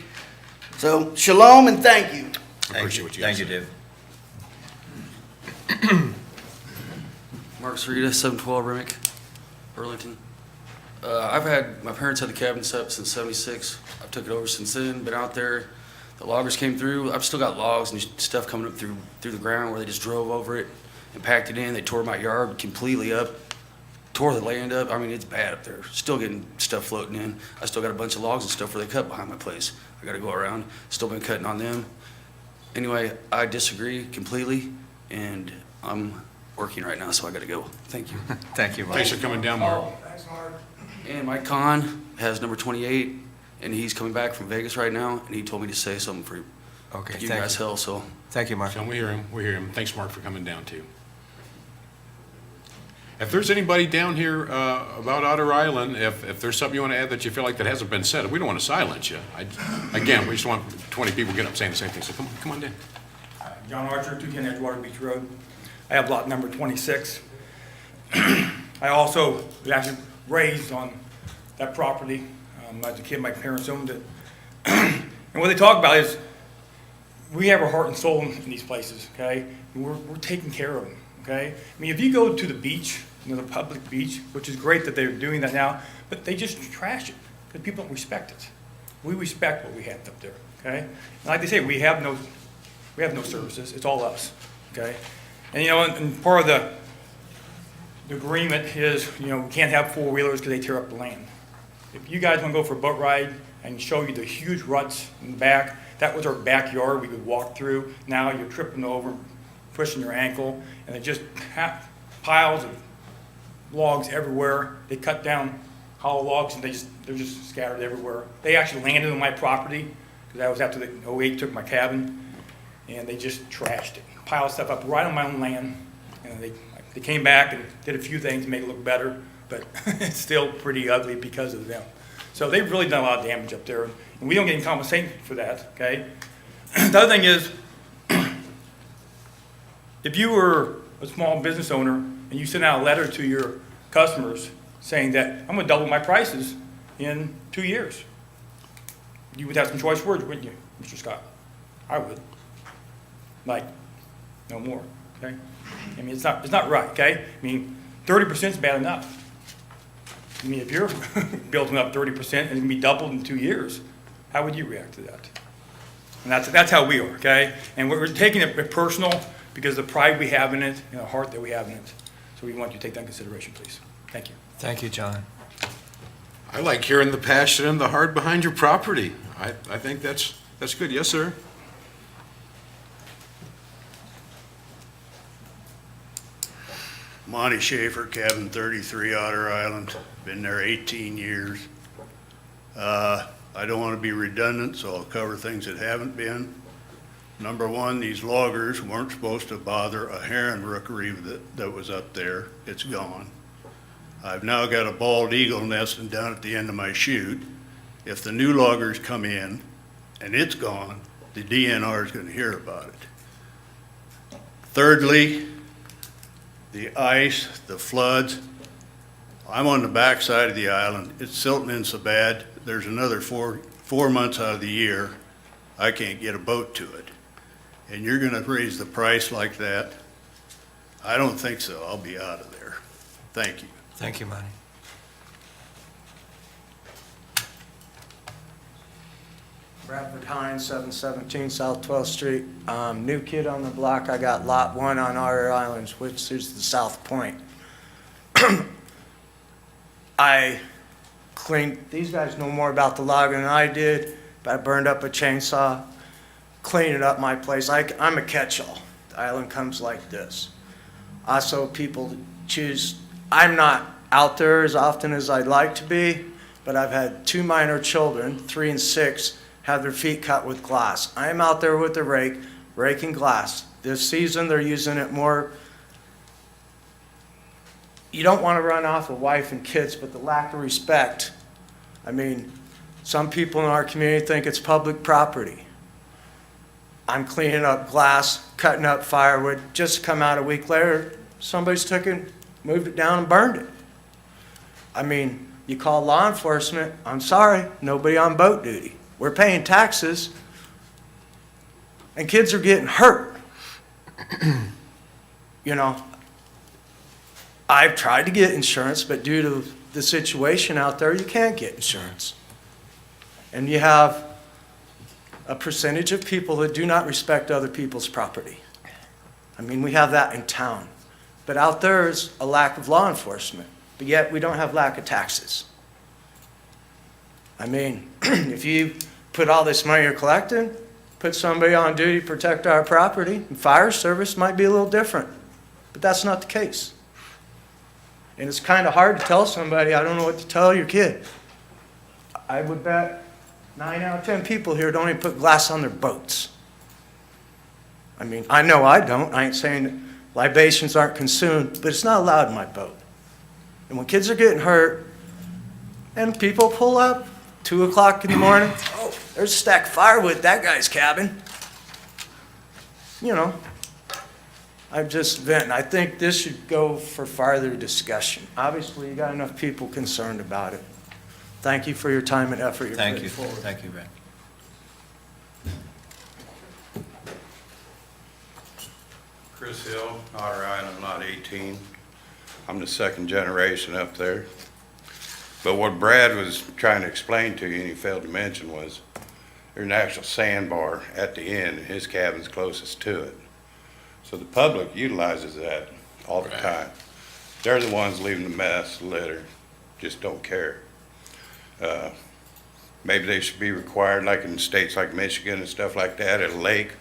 So, shalom and thank you. I appreciate what you Thank said. you, Dave. Mark Sarita, 712 Remick, Burlington. My parents had the cabin set up since '76. I've took it over since then, been out there. The loggers came through. I've still got logs and stuff coming up through the ground where they just drove over it and packed it in. They tore my yard completely up, tore the land up. I mean, it's bad up there. Still getting stuff floating in. I still got a bunch of logs and stuff where they cut behind my place. I gotta go around. Still been cutting on them. Anyway, I disagree completely, and I'm working right now, so I gotta go. Thank you. Thank you, Mike. Thanks for coming down, Mark. And Mike Kahn has number 28, and he's coming back from Vegas right now, and he told me to say something for Okay, you thank guys you. hell, so. Thank you, Mark. So we hear him. We hear him. Thanks, Mark, for coming down too. If there's anybody down here about Otter Island, if there's something you want to add that you feel like that hasn't been said, we don't want to silence you. Again, we just want 20 people get up saying the same thing. So come on down. John Archer, 210 Edgewater Beach Road. I have lot number 26. I also was actually raised on that property. As a kid, my parents owned it. And what they talk about is we have our heart and soul in these places, okay? We're taking care of them, okay? I mean, if you go to the beach, you know, the public beach, which is great that they're doing that now, but they just trash it because people don't respect it. We respect what we have up there, okay? And like they say, we have no We have no services, it's all us, okay? And, you know, and part of the agreement is, you know, we can't have four-wheelers because they tear up the land. If you guys want to go for a boat ride and show you the huge ruts in the back, that was our backyard we could walk through. Now you're tripping over, pushing your ankle, and it just piles of logs everywhere. They cut down hollow logs and they're just scattered everywhere. They actually landed on my property, because that was after the 08 took my cabin, and they just trashed it. Piled stuff up right on my own land, and they came back and did a few things to make it look better, but it's still pretty ugly because of them. So they've really done a lot of damage up there, and we don't get any compensation for that, okay? The other thing is, if you were a small business owner and you sent out a letter to your customers saying that I'm gonna double my prices in 2 years, you would have some choice words, wouldn't you, Mr. Scott? I would. Like, no more, okay? I mean, it's not right, okay? I mean, 30% is bad enough. I mean, if you're building up 30% and it can be doubled in 2 years, how would you react to that? And that's how we are, okay? And we're taking it personal because of the pride we have in it and the heart that we have in it. So we want you to take that in consideration, please. Thank you. Thank you, John. I like hearing the passion and the heart behind your property. I think that's good. Yes, sir. Monty Schaefer, cabin 33, Otter Island. Been there 18 years. I don't want to be redundant, so I'll cover things that haven't been. Number one, these loggers weren't supposed to bother a heron rookery that was up there. It's gone. I've now got a bald eagle nesting down at the end of my chute. If the new loggers come in and it's gone, the DNR is going to hear about it. Thirdly, the ice, the floods. I'm on the back side of the island. It's silting in so bad, there's another four months out of the year I can't get a boat to it. And you're gonna raise the price like that? I don't think so. I'll be out of there. Thank you. Thank you, Monty. Bradford Hines, 717 South 12th Street. New kid on the block. I got lot 1 on Otter Islands, which is the South Point. I cleaned, these guys know more about the logging than I did, but I burned up a chainsaw, cleaning up my place. I'm a catch-all. The island comes like this. Also, people choose, I'm not out there as often as I'd like to be, but I've had 2 minor children, 3 and 6, have their feet cut with glass. I am out there with the rake, raking glass. This season, they're using it more. You don't want to run off a wife and kids, but the lack of respect. I mean, some people in our community think it's public property. I'm cleaning up glass, cutting up firewood. Just to come out a week later, somebody's took it, moved it down and burned it. I mean, you call law enforcement, I'm sorry, nobody on boat duty. We're paying taxes, and kids are getting hurt. You know, I've tried to get insurance, but due to the situation out there, you can't get insurance. And you have a percentage of people that do not respect other people's property. I mean, we have that in town. But out there is a lack of law enforcement, but yet we don't have lack of taxes. I mean, if you put all this money you're collecting, put somebody on duty to protect our property, and fire service might be a little different, but that's not the case. And it's kind of hard to tell somebody, I don't know what to tell your kid. I would bet 9 out of 10 people here don't even put glass on their boats. I mean, I know I don't. I ain't saying that libations aren't consumed, but it's not allowed in my boat. And when kids are getting hurt, and people pull up, 2 o'clock in the morning, oh, there's a stack of firewood at that guy's cabin. You know, I'm just venting. I think this should go for farther discussion. Obviously, you got enough people concerned about it. Thank you for your time and effort you're putting forward. Thank you, Brad. Chris Hill, Otter Island, Lot 18. I'm the second generation up there. But what Brad was trying to explain to you, and he failed to mention, was There's an actual sandbar at the end, and his cabin's closest to it. So the public utilizes that all the time. They're the ones leaving the mess, litter, just don't care. Maybe they should be required, like in states like Michigan and stuff like that, at a lake,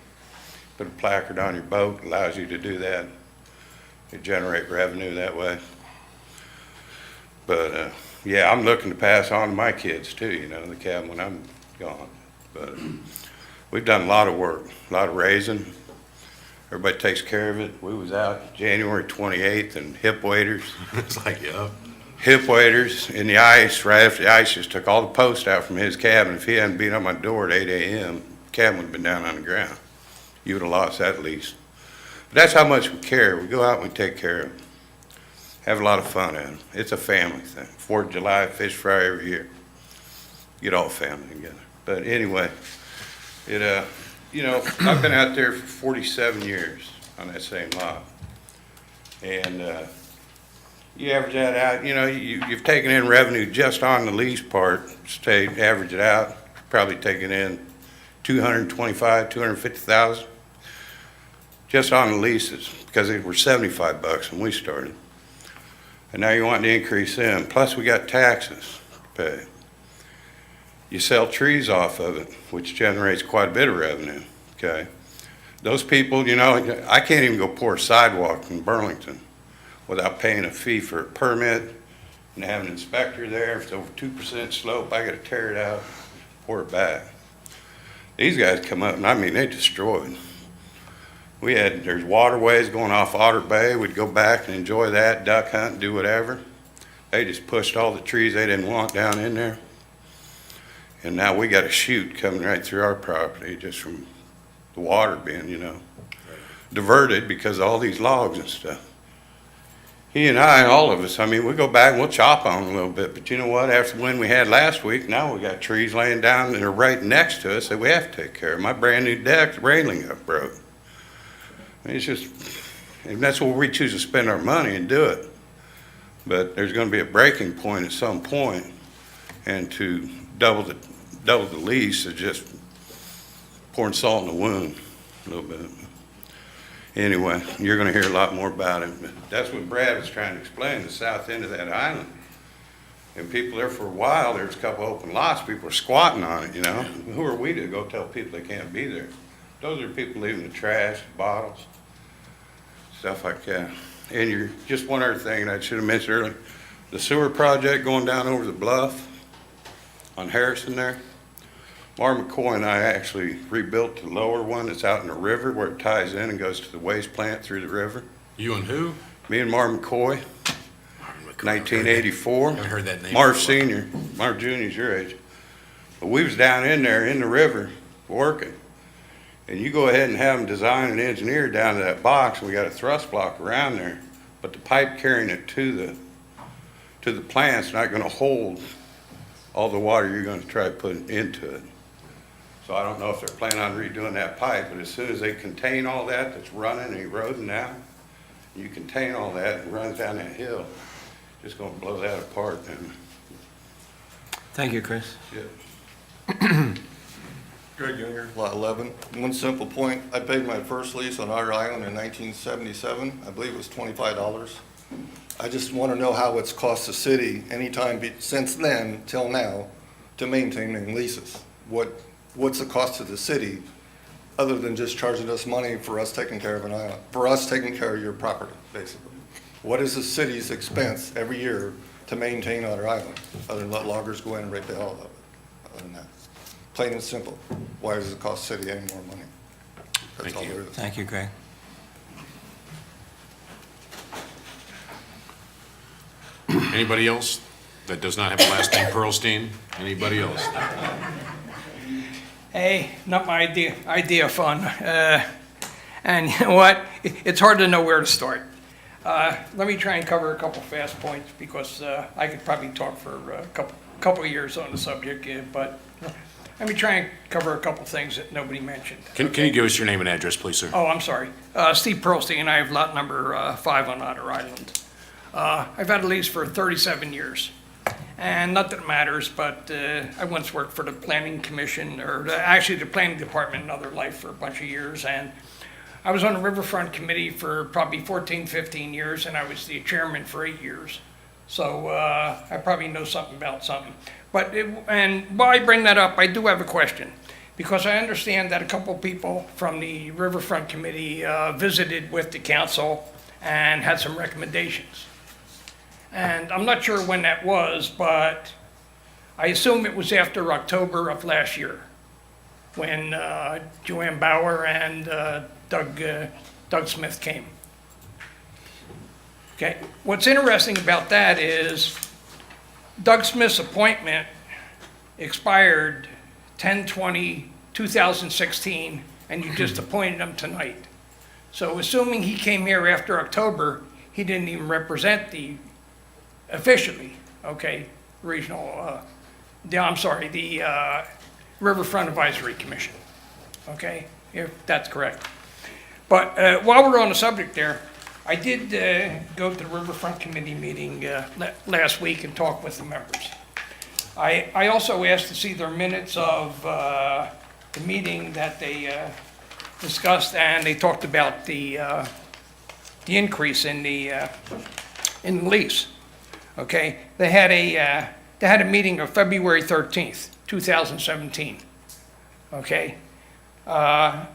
put a placard on your boat, allows you to do that. You generate revenue that way. But, yeah, I'm looking to pass on to my kids too, you know, the cabin when I'm gone. But we've done a lot of work, a lot of raising. Everybody takes care of it. We was out January 28th and hip waders. It's like, yeah. Hip waders in the ice, right after the ice just took all the posts out from his cabin. If he hadn't been on my door at 8 a.m., the cabin would have been down on the ground. You would have lost that lease. But that's how much we care. We go out and we take care of them. Have a lot of fun at them. It's a family thing. 4th of July, fish fry every year. Get all family together. But anyway, it, you know, I've been out there for 47 years on that same lot. And you average that out, you know, you've taken in revenue just on the lease part, average it out, probably taking in $225,000, $250,000 just on the leases, because they were $75 when we started. And now you want to increase them. Plus we got taxes to pay. You sell trees off of it, which generates quite a bit of revenue, okay? Those people, you know, I can't even go pour a sidewalk in Burlington without paying a fee for a permit and have an inspector there. If it's over 2% slope, I gotta tear it out, pour it back. These guys come up and I mean, they destroyed. There's waterways going off Otter Bay. We'd go back and enjoy that, duck hunt, do whatever. They just pushed all the trees they didn't want down in there. And now we got a chute coming right through our property just from the water being, you know, diverted because of all these logs and stuff. He and I, all of us, I mean, we go back and we'll chop on them a little bit, but you know what? After the wind we had last week, now we got trees laying down that are right next to us that we have to take care of. My brand new deck, the railing got broke. I mean, it's just, and that's where we choose to spend our money and do it. But there's going to be a breaking point at some point, and to double the lease is just pouring salt in the wound a little bit. Anyway, you're going to hear a lot more about it. But that's what Brad was trying to explain, the south end of that island. And people there for a while, there's a couple open lots, people are squatting on it, you know. Who are we to go tell people they can't be there? Those are people leaving the trash, bottles, stuff like that. And just one other thing that I should have mentioned earlier, the sewer project going down over the bluff on Harrison there. Mark McCoy and I actually rebuilt the lower one that's out in the river where it ties in and goes to the waste plant through the river. You and who? Me and Mark McCoy, 1984. I heard that name. Marv Senior, Marv Junior's your age. But we was down in there in the river working. And you go ahead and have them design and engineer down to that box, and we got a thrust block around there. But the pipe carrying it to the plant's not gonna hold all the water you're gonna try to put into it. So I don't know if they're planning on redoing that pipe, but as soon as they contain all that that's running and eroding now, you contain all that and runs down that hill, just gonna blow that apart then. Thank you, Chris. Yeah. Greg Junior, Lot 11. One simple point, I paid my first lease on Otter Island in 1977. I believe it was $25. I just want to know how it's cost the city anytime since then till now to maintaining leases. What's the cost to the city other than just charging us money for us taking care of an island, for us taking care of your property, basically? What is the city's expense every year to maintain Otter Island, other than let loggers go in and rip the hell out of it? Other than that, plain and simple. Why does it cost the city any more money? That's all there is. Thank you, Greg. Anybody else that does not have a last name Pearlstein? Anybody else? Hey, not my idea of fun. And you know what? It's hard to know where to start. Let me try and cover a couple fast points because I could probably talk for a couple of years on the subject, but let me try and cover a couple things that nobody mentioned. Can you give us your name and address, please, sir? Oh, I'm sorry. Steve Pearlstein, and I have lot number 5 on Otter Island. I've had a lease for 37 years. And not that it matters, but I once worked for the planning commission, or actually the planning department in another life for a bunch of years. And I was on the riverfront committee for probably 14, 15 years, and I was the chairman for 8 years. So I probably know something about something. And while I bring that up, I do have a question. Because I understand that a couple people from the riverfront committee visited with the council and had some recommendations. And I'm not sure when that was, but I assume it was after October of last year, when Joanne Bauer and Doug Smith came. Okay, what's interesting about that is Doug Smith's appointment expired 10/20/2016, and you just appointed him tonight. So assuming he came here after October, he didn't even represent officially, okay, the Riverfront Advisory Commission, okay, if that's correct. But while we're on the subject there, I did go to the Riverfront Committee meeting last week and talk with the members. I also asked to see their minutes of the meeting that they discussed, and they talked about the increase in the lease. Okay, they had a meeting of February 13th, 2017. Okay, I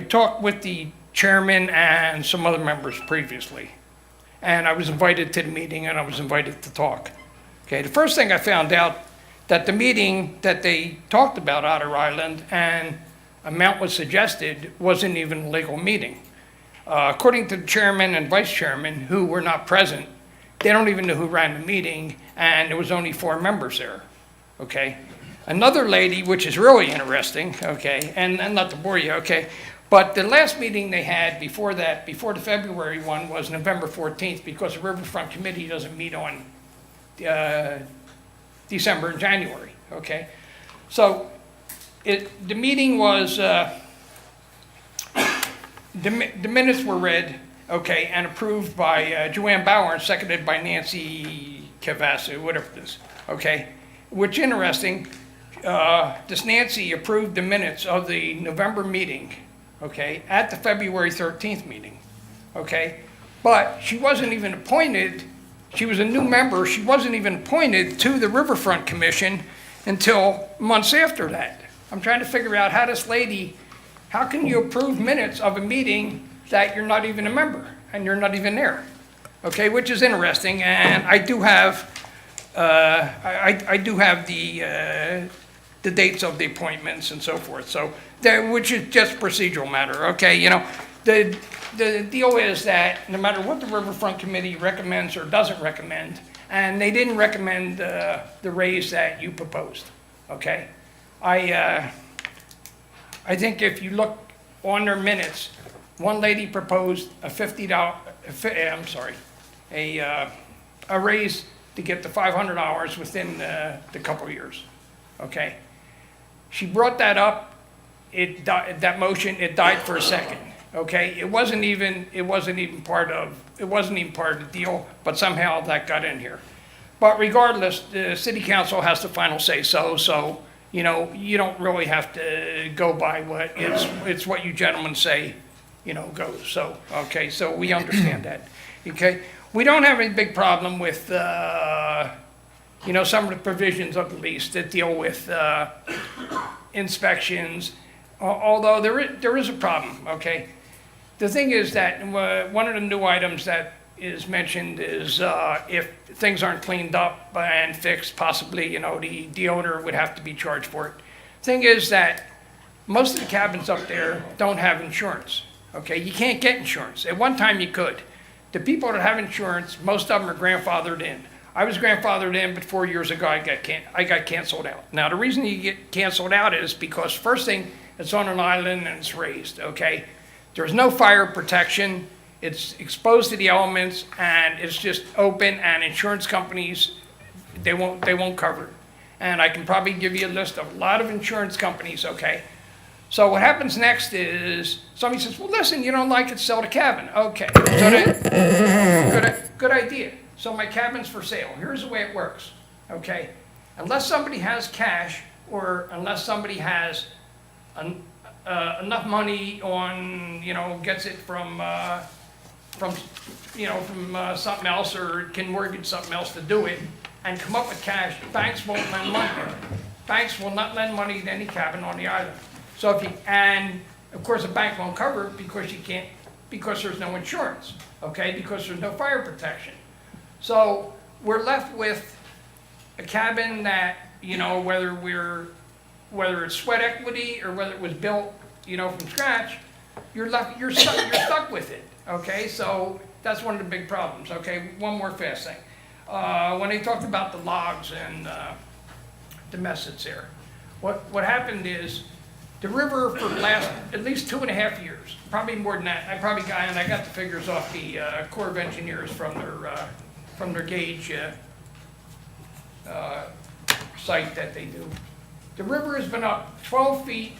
talked with the chairman and some other members previously, and I was invited to the meeting and I was invited to talk. Okay, the first thing I found out that the meeting that they talked about Otter Island and amount was suggested wasn't even a legal meeting. According to the chairman and vice chairman, who were not present, they don't even know who ran the meeting, and there was only 4 members there, okay? Another lady, which is really interesting, okay, and not to bore you, okay, but the last meeting they had before that, before the February one, was November 14th, because the Riverfront Committee doesn't meet on December and January, okay? So the meeting was, the minutes were read, okay, and approved by Joanne Bauer and seconded by Nancy Cavasso, whatever it is, okay? Which interesting, this Nancy approved the minutes of the November meeting, okay, at the February 13th meeting, okay? But she wasn't even appointed, she was a new member, she wasn't even appointed to the Riverfront Commission until months after that. I'm trying to figure out how this lady, how can you approve minutes of a meeting that you're not even a member and you're not even there? Okay, which is interesting, and I do have, I do have the dates of the appointments and so forth. So, which is just procedural matter. Okay, you know, the deal is that no matter what the Riverfront Committee recommends or doesn't recommend, and they didn't recommend the raise that you proposed. Okay, I think if you look on their minutes, one lady proposed a a raise to get to $500 within the couple of years. Okay, she brought that up. That motion, it died for a second. Okay, it wasn't even part of the deal, but somehow that got in here. But regardless, the city council has the final say so. So, you know, you don't really have to go by what it's what you gentlemen say, you know, goes. So, okay, so we understand that. Okay, we don't have any big problem with, you know, some of the provisions of the lease that deal with inspections, although there is a problem, okay? The thing is that one of the new items that is mentioned is if things aren't cleaned up and fixed, possibly, you know, the owner would have to be charged for it. Thing is that most of the cabins up there don't have insurance, okay? You can't get insurance. At one time you could. The people that have insurance, most of them are grandfathered in. I was grandfathered in, but 4 years ago I got canceled out. Now the reason you get canceled out is because first thing, it's on an island and it's raised, okay? There's no fire protection, it's exposed to the elements, and it's just open, and insurance companies, they won't cover it. And I can probably give you a list of a lot of insurance companies, okay? So what happens next is, somebody says, well, listen, you don't like it, sell the cabin. Okay, so then, good idea. So my cabin's for sale. Here's the way it works. okay? Unless somebody has cash, or unless somebody has enough money on, gets it from something else, or can mortgage something else to do it, and come up with cash, banks won't lend money. Banks will not lend money to any cabin on the island. So and of course, a bank won't cover it because there's no insurance, okay? Because there's no fire protection. So we're left with a cabin that, whether it's sweat equity or whether it was built, from scratch, you're stuck with it, okay? So that's one of the big problems, okay? One more fast thing. When they talked about the logs and the mess that's there, what happened is the river for the last at least 2.5 years, probably more than that. I got the figures off the Corps of Engineers from their gauge site that they do. The river has been up 12 feet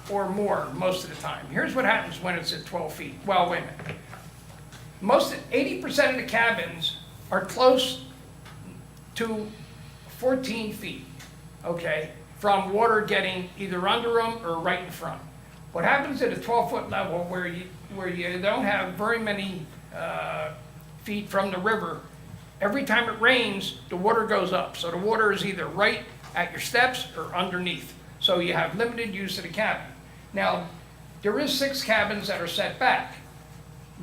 or more most of the time. Here's what happens when it's at 12 feet. Well, wait a minute. 80% of the cabins are close to 14 feet, okay, from water getting either under them or right in front. What happens at a 12-foot level where you don't have very many feet from the river, every time it rains, the water goes up. So the water is either right at your steps or underneath. So you have limited use of the cabin. Now, there is 6 cabins that are set back,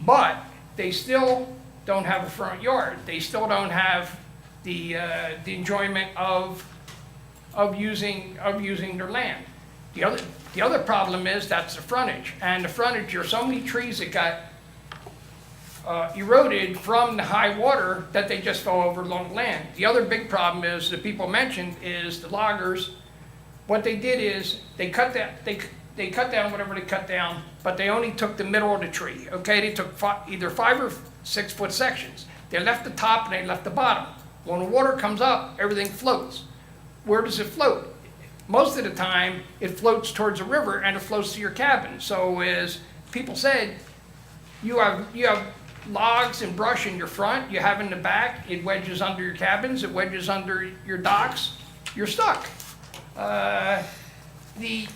but they still don't have a front yard. They still don't have the enjoyment of using their land. The other problem is that's the frontage, and the frontage, there are so many trees that got eroded from the high water that they just fell over along the land. The other big problem is that people mentioned is the loggers. What they did is they cut down whatever they cut down, but they only took the middle of the tree. Okay, they took either 5 or 6 foot sections. They left the top and they left the bottom. When the water comes up, everything floats. Where does it float? Most of the time, it floats towards the river and it floats to your cabin. So as people said, you have logs and brush in your front, you have in the back, it wedges under your cabins, it wedges under your docks, you're stuck. We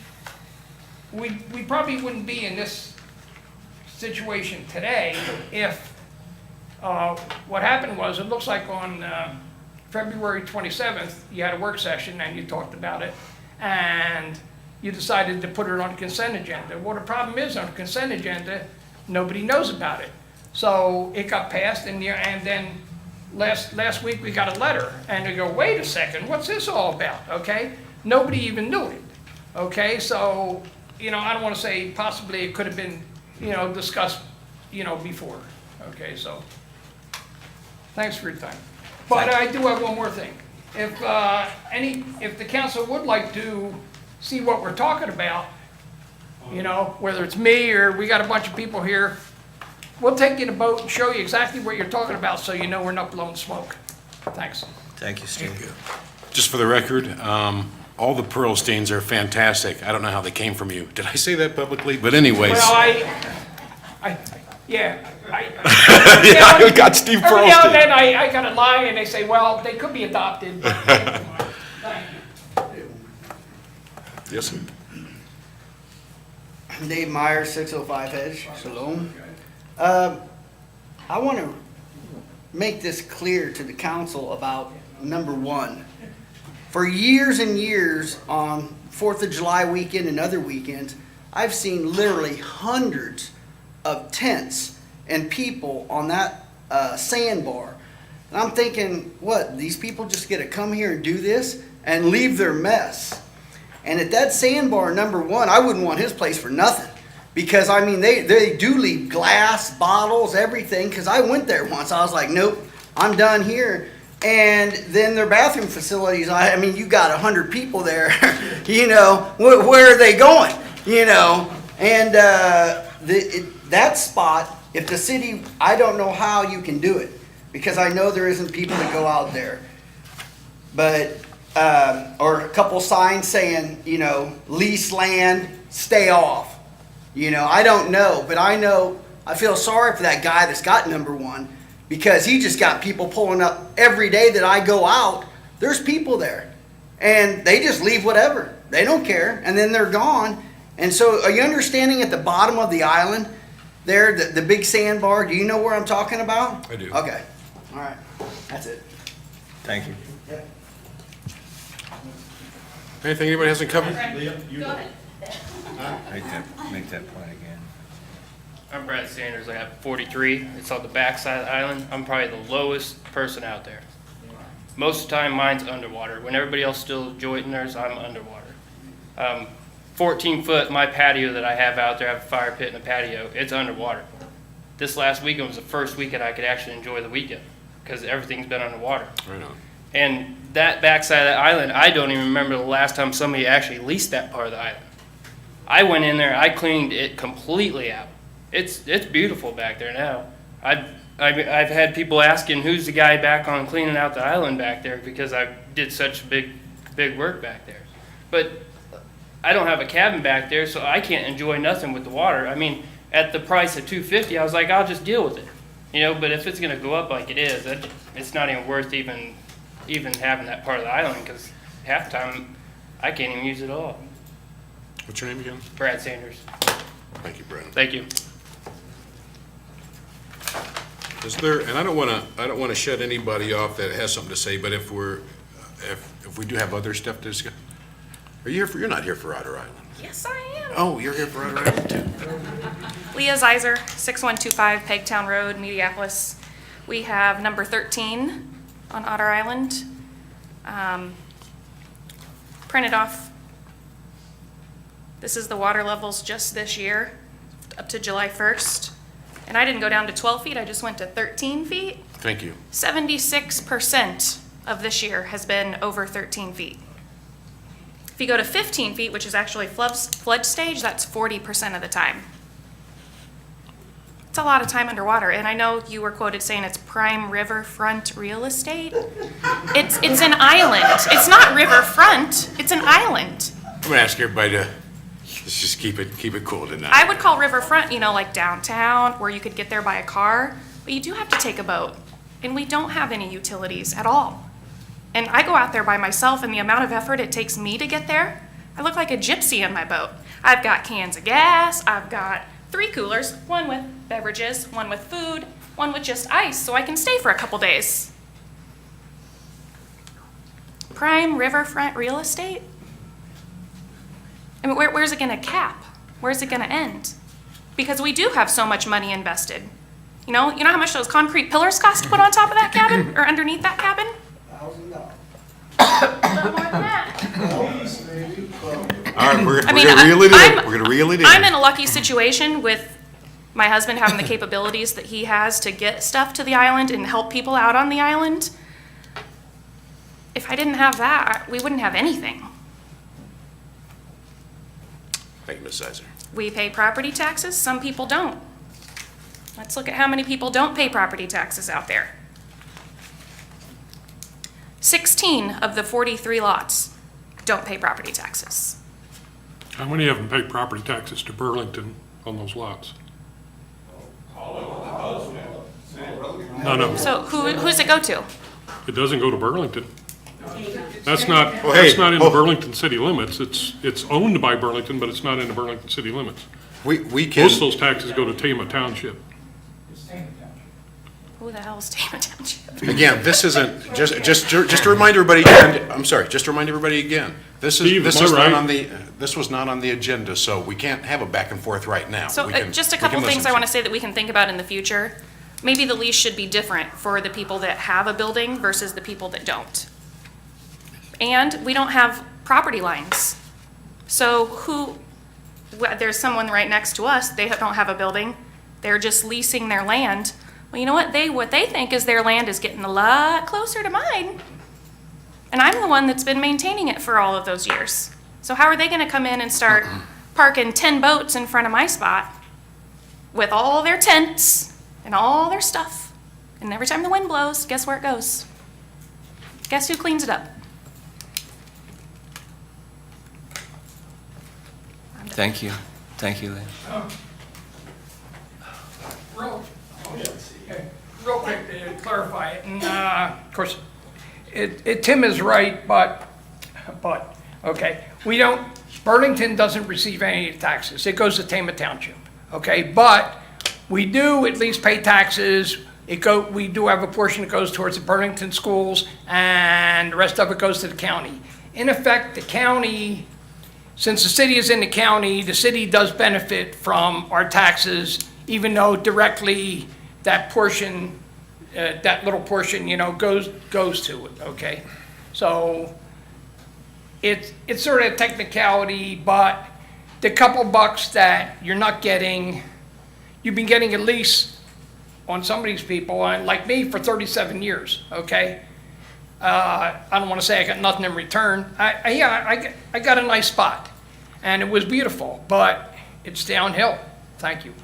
probably wouldn't be in this situation today if what happened was, it looks like on February 27th, you had a work session and you talked about it, and you decided to put it on the consent agenda. Well, the problem is, on the consent agenda, nobody knows about it. So it got passed, and then last week we got a letter, and they go, wait a second, what's this all about, okay? Nobody even knew it, okay? So, I don't want to say possibly it could have been, discussed, before, okay? So, thanks for your time. But I do have one more thing. If the council would like to see what we're talking about, whether it's me or we got a bunch of people here, we'll take you in a boat and show you exactly what you're talking about, so you know we're not blowing smoke. Thanks. Thank you, Steve. Just for the record, all the pearl stains are fantastic. I don't know how they came from you. Did I say that publicly? But anyways. Well, yeah, I got Steve every now and Pearlstein. then I gotta lie, and they say, well, they could be adopted. Yes, sir. Dave Meyer, 605 Hedge, Shalom. I want to make this clear to the council about number 1. For years and years, on 4th of July weekend and other weekends, I've seen literally hundreds of tents and people on that sandbar. And I'm thinking, what, these people just get to come here and do this and leave their mess? And at that sandbar, number 1, I wouldn't want his place for nothing. Because, I mean, they do leave glass, bottles, everything. Because I went there once. I was like, nope, I'm done here. And then their bathroom facilities, I mean, you got 100 people there. Where are they going? And that spot, if the city, I don't know how you can do it. Because I know there isn't people that go out there. But, or a couple signs saying, lease land, stay off. I don't know, but I feel sorry for that guy that's got number 1, because he just got people pulling up every day that I go out There's people there, and they just leave whatever. They don't care, and then they're gone. And so, are you understanding at the bottom of the island there, the big sandbar? Do you know where I'm talking about? I do. Okay. All right. That's it. Thank you. Anything anybody hasn't covered? Go ahead. Make that point again. I'm Brad Sanders. I got 43. It's on the backside of the island. I'm probably the lowest person out there. Most of the time, mine's underwater. When everybody else still jointing theirs, I'm underwater. 14 foot, my patio that I have out there, I have a fire pit and a patio, it's underwater. This last weekend was the first weekend I could actually enjoy the weekend because everything's been underwater. Right on. And that backside of that island, I don't even remember the last time somebody actually leased that part of the island. I went in there, I cleaned it completely out. It's beautiful back there now. I've had people asking who's the guy back on cleaning out the island back there because I did such big work back there. But I don't have a cabin back there, so I can't enjoy nothing with the water. I mean, at the price of $250, I was like, I'll just deal with it, you know. But if it's gonna go up like it is, it's not even worth even having that part of the island because half the time I can't even use it at all. What's your name again? Brad Sanders. Thank you, Brad. Thank you. Is there, and I don't want to shut anybody off that has something to say, but if we do have other stuff to discuss, are you here for? You're not here for Otter Island. Yes, I am. Oh, you're here for Otter Island too. Leah Zeiser, 6125 Pegtown Road, Mediapolis. We have number 13 on Otter Island. Printed off. This is the water levels just this year, up to July 1st. And I didn't go down to 12 feet, I just went to 13 feet. Thank you. 76% of this year has been over 13 feet. If you go to 15 feet, which is actually flood stage, that's 40% of the time. It's a lot of time underwater, and I know you were quoted saying it's prime riverfront real estate. It's an island. It's not riverfront, it's an island. I'm gonna ask everybody to let's just keep it cool tonight. I would call riverfront, you know, like downtown, where you could get there by a car, but you do have to take a boat, and we don't have any utilities at all. And I go out there by myself, and the amount of effort it takes me to get there, I look like a gypsy in my boat. I've got cans of gas, I've got 3 coolers, one with beverages, one with food, one with just ice, so I can stay for a couple days. Prime riverfront real estate? I mean, where's it gonna cap? Where's it gonna end? Because we do have so much money invested. You know how much those concrete pillars cost to put on top of that cabin, or underneath that cabin? $1,000. A little more than that. All right, we're I mean, gonna reel it in. We're gonna reel it in. I'm in a lucky situation with my husband having the capabilities that he has to get stuff to the island and help people out on the island. If I didn't have that, we wouldn't have anything. Thank you, Ms. Sizer. We pay property taxes, some people don't. Let's look at how many people don't pay property taxes out there. 16 of the 43 lots don't pay property taxes. How many of them pay property taxes to Burlington on those lots? No. So who's it go to? It doesn't go to Burlington. That's not in the Burlington city limits. It's owned by Burlington, but it's not in the Burlington city limits. We can. Most of those taxes go to Tama Township. Who the hell is Tama Township? Again, this isn't, just to remind everybody again, I'm sorry, just to remind everybody again, this was not on the agenda, so we can't have a back and forth right now. So just a couple things I want to say that we can think about in the future. Maybe the lease should be different for the people that have a building versus the people that don't. And we don't have property lines. So there's someone right next to us, they don't have a building, they're just leasing their land. Well, you know what they think is their land is getting a lot closer to mine. And I'm the one that's been maintaining it for all of those years. So how are they gonna come in and start parking 10 boats in front of my spot with all their tents and all their stuff? And every time the wind blows, guess where it goes? Guess who cleans it up? Thank you. Thank you, Lynn. Real quick to clarify it, and of course, Tim is right, but, okay, Burlington doesn't receive any taxes. It goes to Tama Township, okay? But we do at least pay taxes. We do have a portion that goes towards the Burlington schools, and the rest of it goes to the county. In effect, the county, since the city is in the county, the city does benefit from our taxes, even though directly that portion, that little portion, goes to it, okay? So it's sort of a technicality, but the couple bucks that you're not getting, you've been getting at least on some of these people, and like me, for 37 years, okay? I don't want to say I got nothing in return. I got a nice spot, and it was beautiful, but it's downhill. Thank you.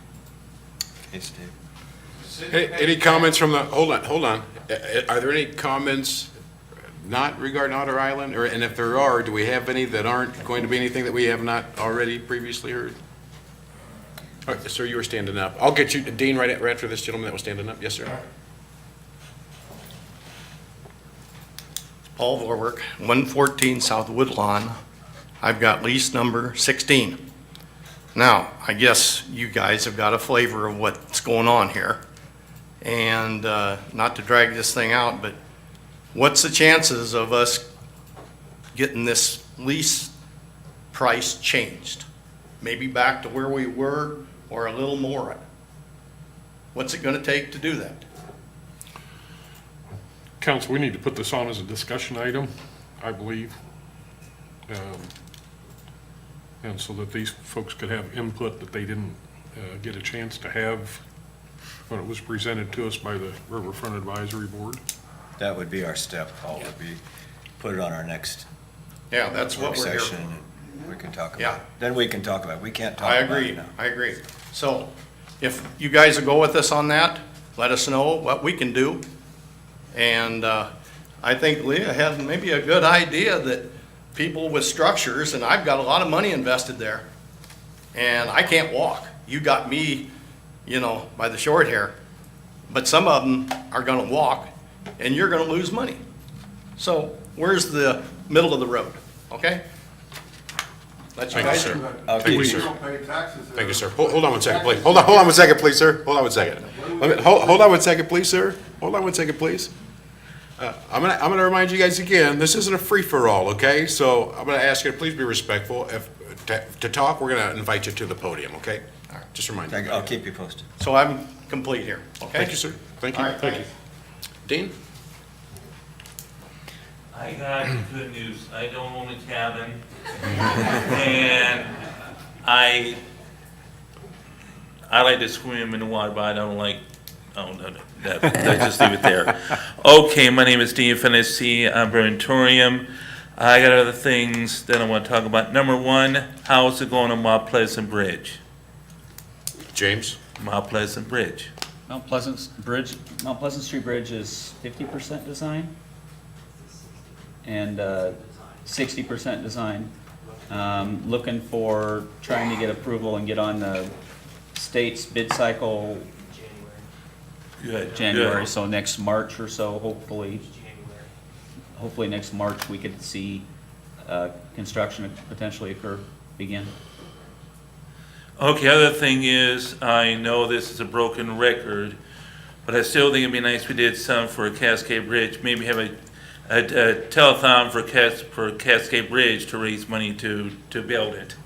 Hey, Steve. Hey, any comments from the, hold on. Are there any comments not regarding Otter Island? And if there are, do we have any that aren't going to be anything that we have not already previously heard? All right, sir, you were standing up. I'll get you, Dean, right after this gentleman that was standing up. Yes, sir. Paul Vorwerk, 114 South Woodlawn. I've got lease number 16. Now, I guess you guys have got a flavor of what's going on here. And not to drag this thing out, but what's the chances of us getting this lease price changed? Maybe back to where we were or a little more. What's it going to take to do that? Council, we need to put this on as a discussion item, I believe. And so that these folks could have input that they didn't get a chance to have when it was presented to us by the Riverfront Advisory Board. That would be our step, Paul, would be put it on our next. Yeah, that's what we're here for. session, and we can talk about Yeah. it. Then we can talk about it. We can't talk I about it agree, now. I agree. So if you guys will go with us on that, let us know what we can do. And I think Leah had maybe a good idea that people with structures, and I've got a lot of money invested there, and I can't walk. You got me, by the short hair. But some of them are gonna walk, and you're gonna lose money. So where's the middle of the road, okay? Let you Thank you, guys sir. do it. Thank you, sir. Thank you, sir. Hold on one second, please. Hold on 1 second, please, sir. Hold on 1 second. Hold on 1 second, please, sir. Hold on 1 second, please. I'm gonna remind you guys again, this isn't a free-for-all, okay? So I'm gonna ask you to please be respectful. To talk, we're gonna invite you to the podium, okay? All right, just remind you. I'll keep you posted. So I'm complete here, okay? Thank you, sir. Thank you. All right, Thank you. Dean? I got good news. I don't own a cabin. And I like to swim in the water, but I don't like, oh, no, let's just leave it there. Okay, my name is Dean Finnessy. I'm Burlington. I got other things that I want to talk about. Number one, how's it going on Mount Pleasant Bridge? James? Mount Pleasant Bridge. Mount Pleasant Street Bridge is 50% design and 60% design. Looking for, trying to get approval and get on the state's bid cycle Good. January, Good. so next March or so, hopefully next March we could see construction potentially begin. Okay, other thing is, I know this is a broken record, but I still think it'd be nice if we did some for Cascade Bridge, maybe have a telethon for Cascade Bridge to raise money to build it.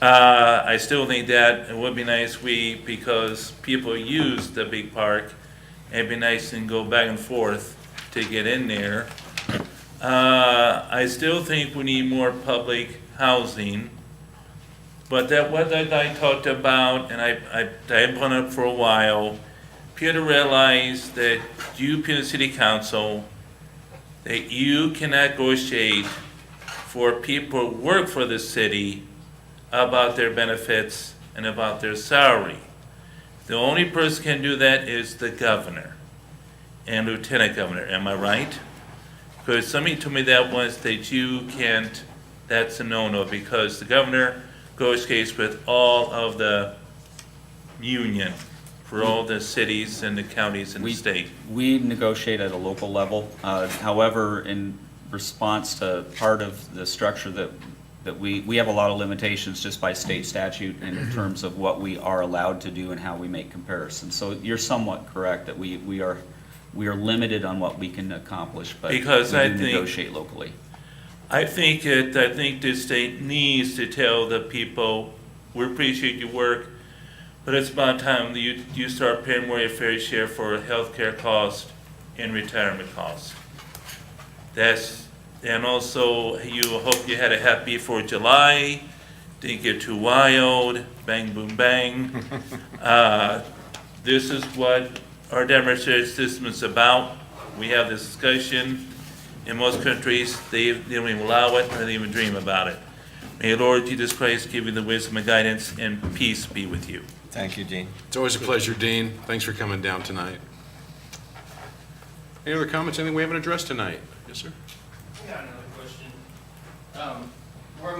I still think that it would be nice because people use the big park, and it'd be nice and go back and forth to get in there. I still think we need more public housing, but what that I talked about, and I put up for a while, Peter realized that you, Peter City Council, that you can negotiate for people who work for the city about their benefits and about their salary. The only person who can do that is the governor and lieutenant governor, am I right? Because somebody told me that once, that you can't, that's a no-no, because the governor negotiates with all of the union. for all the cities and the counties and the state. We negotiate at a local level. However, in response to part of the structure that we have a lot of limitations just by state statute in terms of what we are allowed to do and how we make comparisons. So you're somewhat correct that we are limited on what we can accomplish, but Because we I do think- negotiate locally. I think the state needs to tell the people, we appreciate your work, but it's about time that you start paying more your fair share for healthcare costs and retirement costs. And also, you hope you had a happy 4th of July, didn't get too wild, bang, boom, bang. This is what our democratic system is about. We have this discussion. In most countries, they don't even allow it, or they even dream about it. May the Lord Jesus Christ give you the wisdom and guidance, and peace be with you. Thank you, Dean. It's always a pleasure, Dean. Thanks for coming down tonight. Any other comments, anything we haven't addressed tonight? Yes, sir? I got another question. Where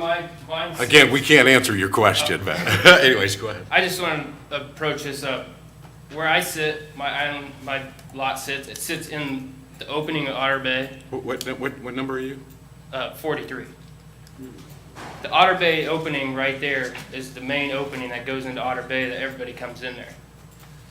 mine's. Again, we can't answer your question, but anyways, go ahead. I just want to approach this up. Where I sit, my lot sits, it sits in the opening of Otter Bay, What number are you? 43. The Otter Bay opening right there is the main opening that goes into Otter Bay that everybody comes in there.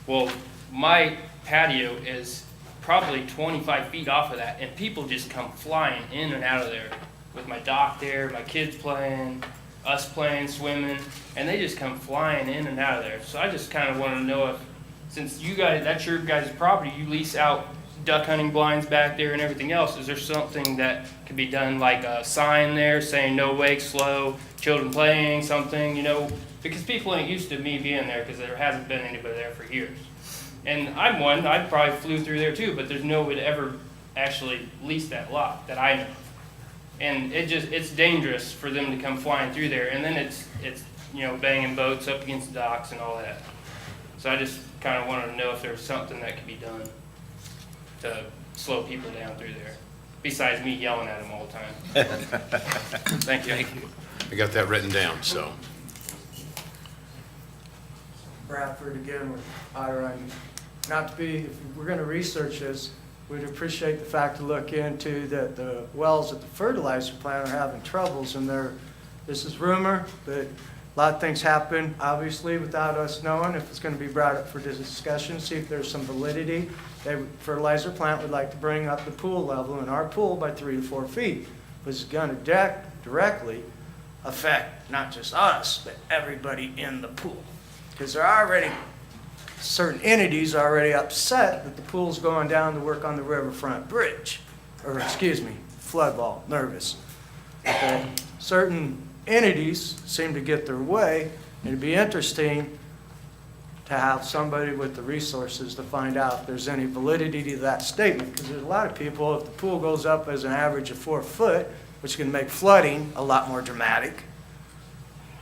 Well, my patio is probably 25 feet off of that, and people just come flying in and out of there with my dock there, my kids playing, us playing, swimming, and they just come flying in and out of there. So I just kind of want to know if, since you guys, that's your guys' property, you lease out duck hunting blinds back there and everything else, is there something that could be done, like a sign there saying no wake, slow, children playing, something, because people ain't used to me being there because there hasn't been anybody there for years. And I'm one, I probably flew through there too, but there's no way to ever actually lease that lot that I know of. And it's dangerous for them to come flying through there, and then it's banging boats up against the docks and all that. So I just kind of wanted to know if there's something that could be done to slow people down through there, besides me yelling at them all the time. Thank you. I got that written down, so. Bradford again with IRA. Not to be, if we're going to research this, we'd appreciate the fact to look into that the wells at the fertilizer plant are having troubles, and this is rumor, but a lot of things happen, obviously, without us knowing. If it's going to be brought up for discussion, see if there's some validity. The fertilizer plant would like to bring up the pool level in our pool by 3 to 4 feet, which is going to directly affect not just us, but everybody in the pool. Because there are already certain entities already upset that the pool's going down to work on the riverfront bridge, or excuse me, flood wall, nervous. Okay. Certain entities seem to get their way, and it'd be interesting to have somebody with the resources to find out if there's any validity to that statement, because there's a lot of people, if the pool goes up as an average of 4 foot, which can make flooding a lot more dramatic,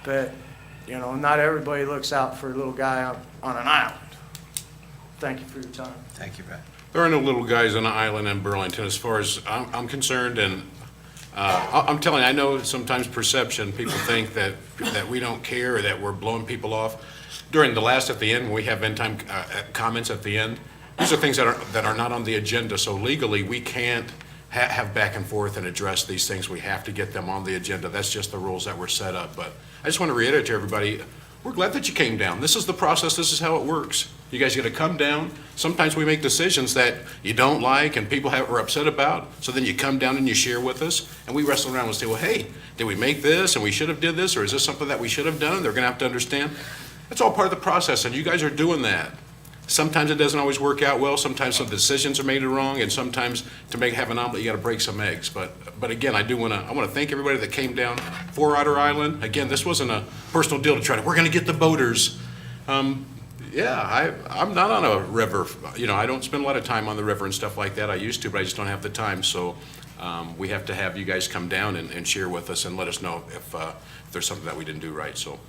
but not everybody looks out for a little guy on an island. Thank you for your time. Thank you, Brad. There are no little guys on an island in Burlington as far as I'm concerned, and I'm telling you, I know sometimes perception, people think that we don't care or that we're blowing people off. During the last at the end, when we have end time comments at the end, these are things that are not on the agenda, so legally we can't have back and forth and address these things. We have to get them on the agenda. That's just the rules that were set up. But I just want to reiterate to everybody, we're glad that you came down. This is the process. This is how it works. You guys got to come down. Sometimes we make decisions that you don't like and people are upset about. So then you come down and you share with us, and we wrestle around and say, well, hey, did we make this and we should have did this, or is this something that we should have done? They're going to have to understand. That's all part of the process, and you guys are doing that. Sometimes it doesn't always work out well. Sometimes some decisions are made wrong, and sometimes to have an omelet, you got to break some eggs. But again, I want to thank everybody that came down for Otter Island. Again, this wasn't a personal deal to we're going to get the boaters. I'm not on a river. I don't spend a lot of time on the river and stuff like that. I used to, but I just don't have the time. So we have to have you guys come down and share with us and let us know if there's something that we didn't do right. So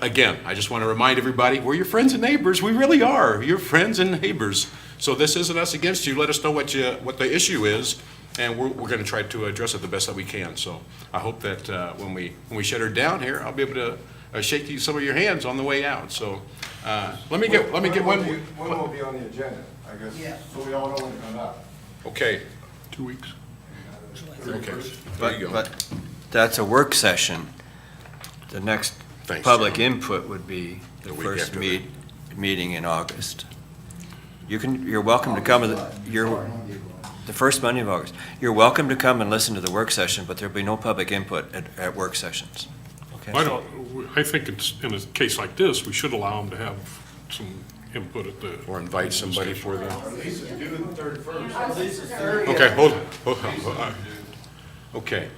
again, I just want to remind everybody, we're your friends and neighbors. We really are your friends and neighbors. So this isn't us against you. Let us know what the issue is, and we're going to try to address it the best that we can. So I hope that when we shut her down here, I'll be able to shake some of your hands on the way out. So let me get one. When will be on the agenda, I guess, so we all know when to come out. Okay. 2 weeks. Okay. There you go. But that's a work session. The next Thanks, public Jim. input would be the week first after that. meeting in August. You're welcome to come, the first Monday of August. You're welcome to come and listen to the work session, but there'll be no public input at work sessions. Okay? I think it's, in a case like this, we should allow them to have some input at the. Or invite somebody for them. Lisa's due the 31st. Okay, hold on. Okay.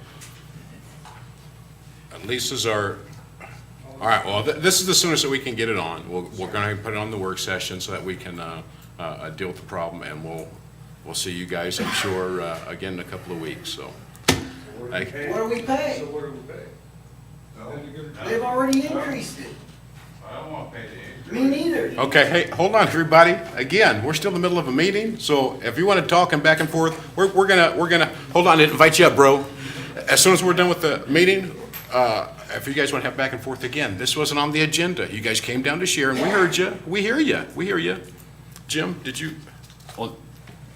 Lisa's our, all right, well, this is the soonest that we can get it on. We're going to put it on the work session so that we can deal with the problem, and we'll see you guys, I'm sure, again in a couple of weeks, so. What do we pay? So what do we pay? They've already increased it. I don't want to pay the Me neither. Okay, hey, hold on, everybody. Again, we're still in the middle of a meeting, so if you want to talk and back and forth, we're gonna, hold on, I invite you up, bro. As soon as we're done with the meeting, if you guys want to have back and forth again, this wasn't on the agenda. You guys came down to share, and we heard you. We hear you. Jim, did you? Well,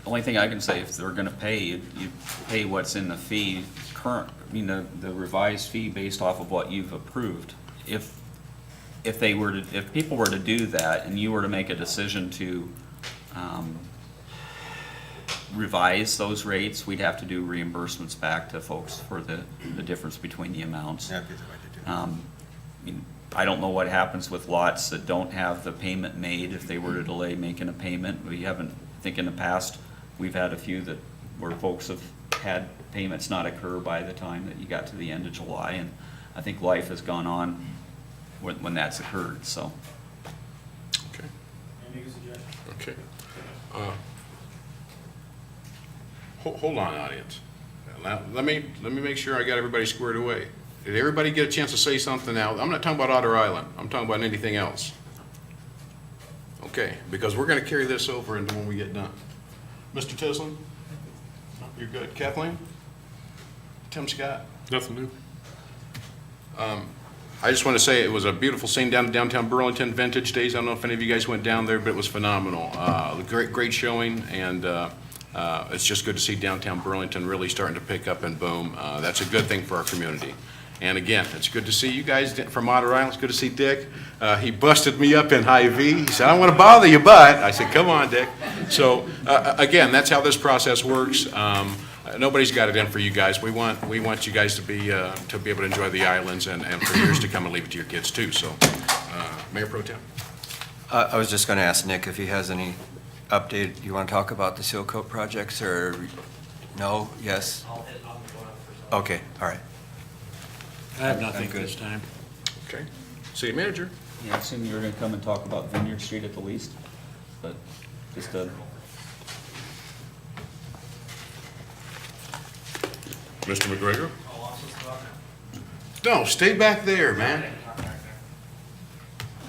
the only thing I can say, if they're gonna pay, you pay what's in the fee current, the revised fee based off of what you've approved. If people were to do that and you were to make a decision to, revise those rates, we'd have to do reimbursements back to folks for the difference between the amounts. That'd be the way to do it. I don't know what happens with lots that don't have the payment made if they were to delay making a payment. We haven't, I think in the past, we've had a few that where folks have had payments not occur by the time that you got to the end of July, and I think life has gone on when that's occurred, so. Okay. Okay. Hold on, audience. Let me make sure I got everybody squared away. Did everybody get a chance to say something now? I'm not talking about Otter Island. I'm talking about anything else. Okay, because we're going to carry this over into when we get done. Mr. Tislin? You're good. Kathleen? Tim Scott? Nothing new. I just want to say it was a beautiful scene down in downtown Burlington, Vintage Days. I don't know if any of you guys went down there, but it was phenomenal. Great showing, and it's just good to see downtown Burlington really starting to pick up and boom. That's a good thing for our community. And again, it's good to see you guys from Otter Island. It's good to see Dick. He busted me up in Hy-Vee. He said, "I don't want to bother you, but." I said, "Come on, Dick." So again, that's how this process works. Nobody's got it in for you guys. We want you guys to be able to enjoy the islands and for years to come and leave it to your kids too. So, Mayor Pro Tem. I was just gonna ask Nick if he has any update. You wanna talk about the seal coat projects, or no? Yes? Okay, all right. I have nothing I'm good. this time. Okay. City Manager. Yeah, I assume you were gonna come and talk about Vineyard Street at the least, but just Mr. McGregor? No, stay back there, man. I'm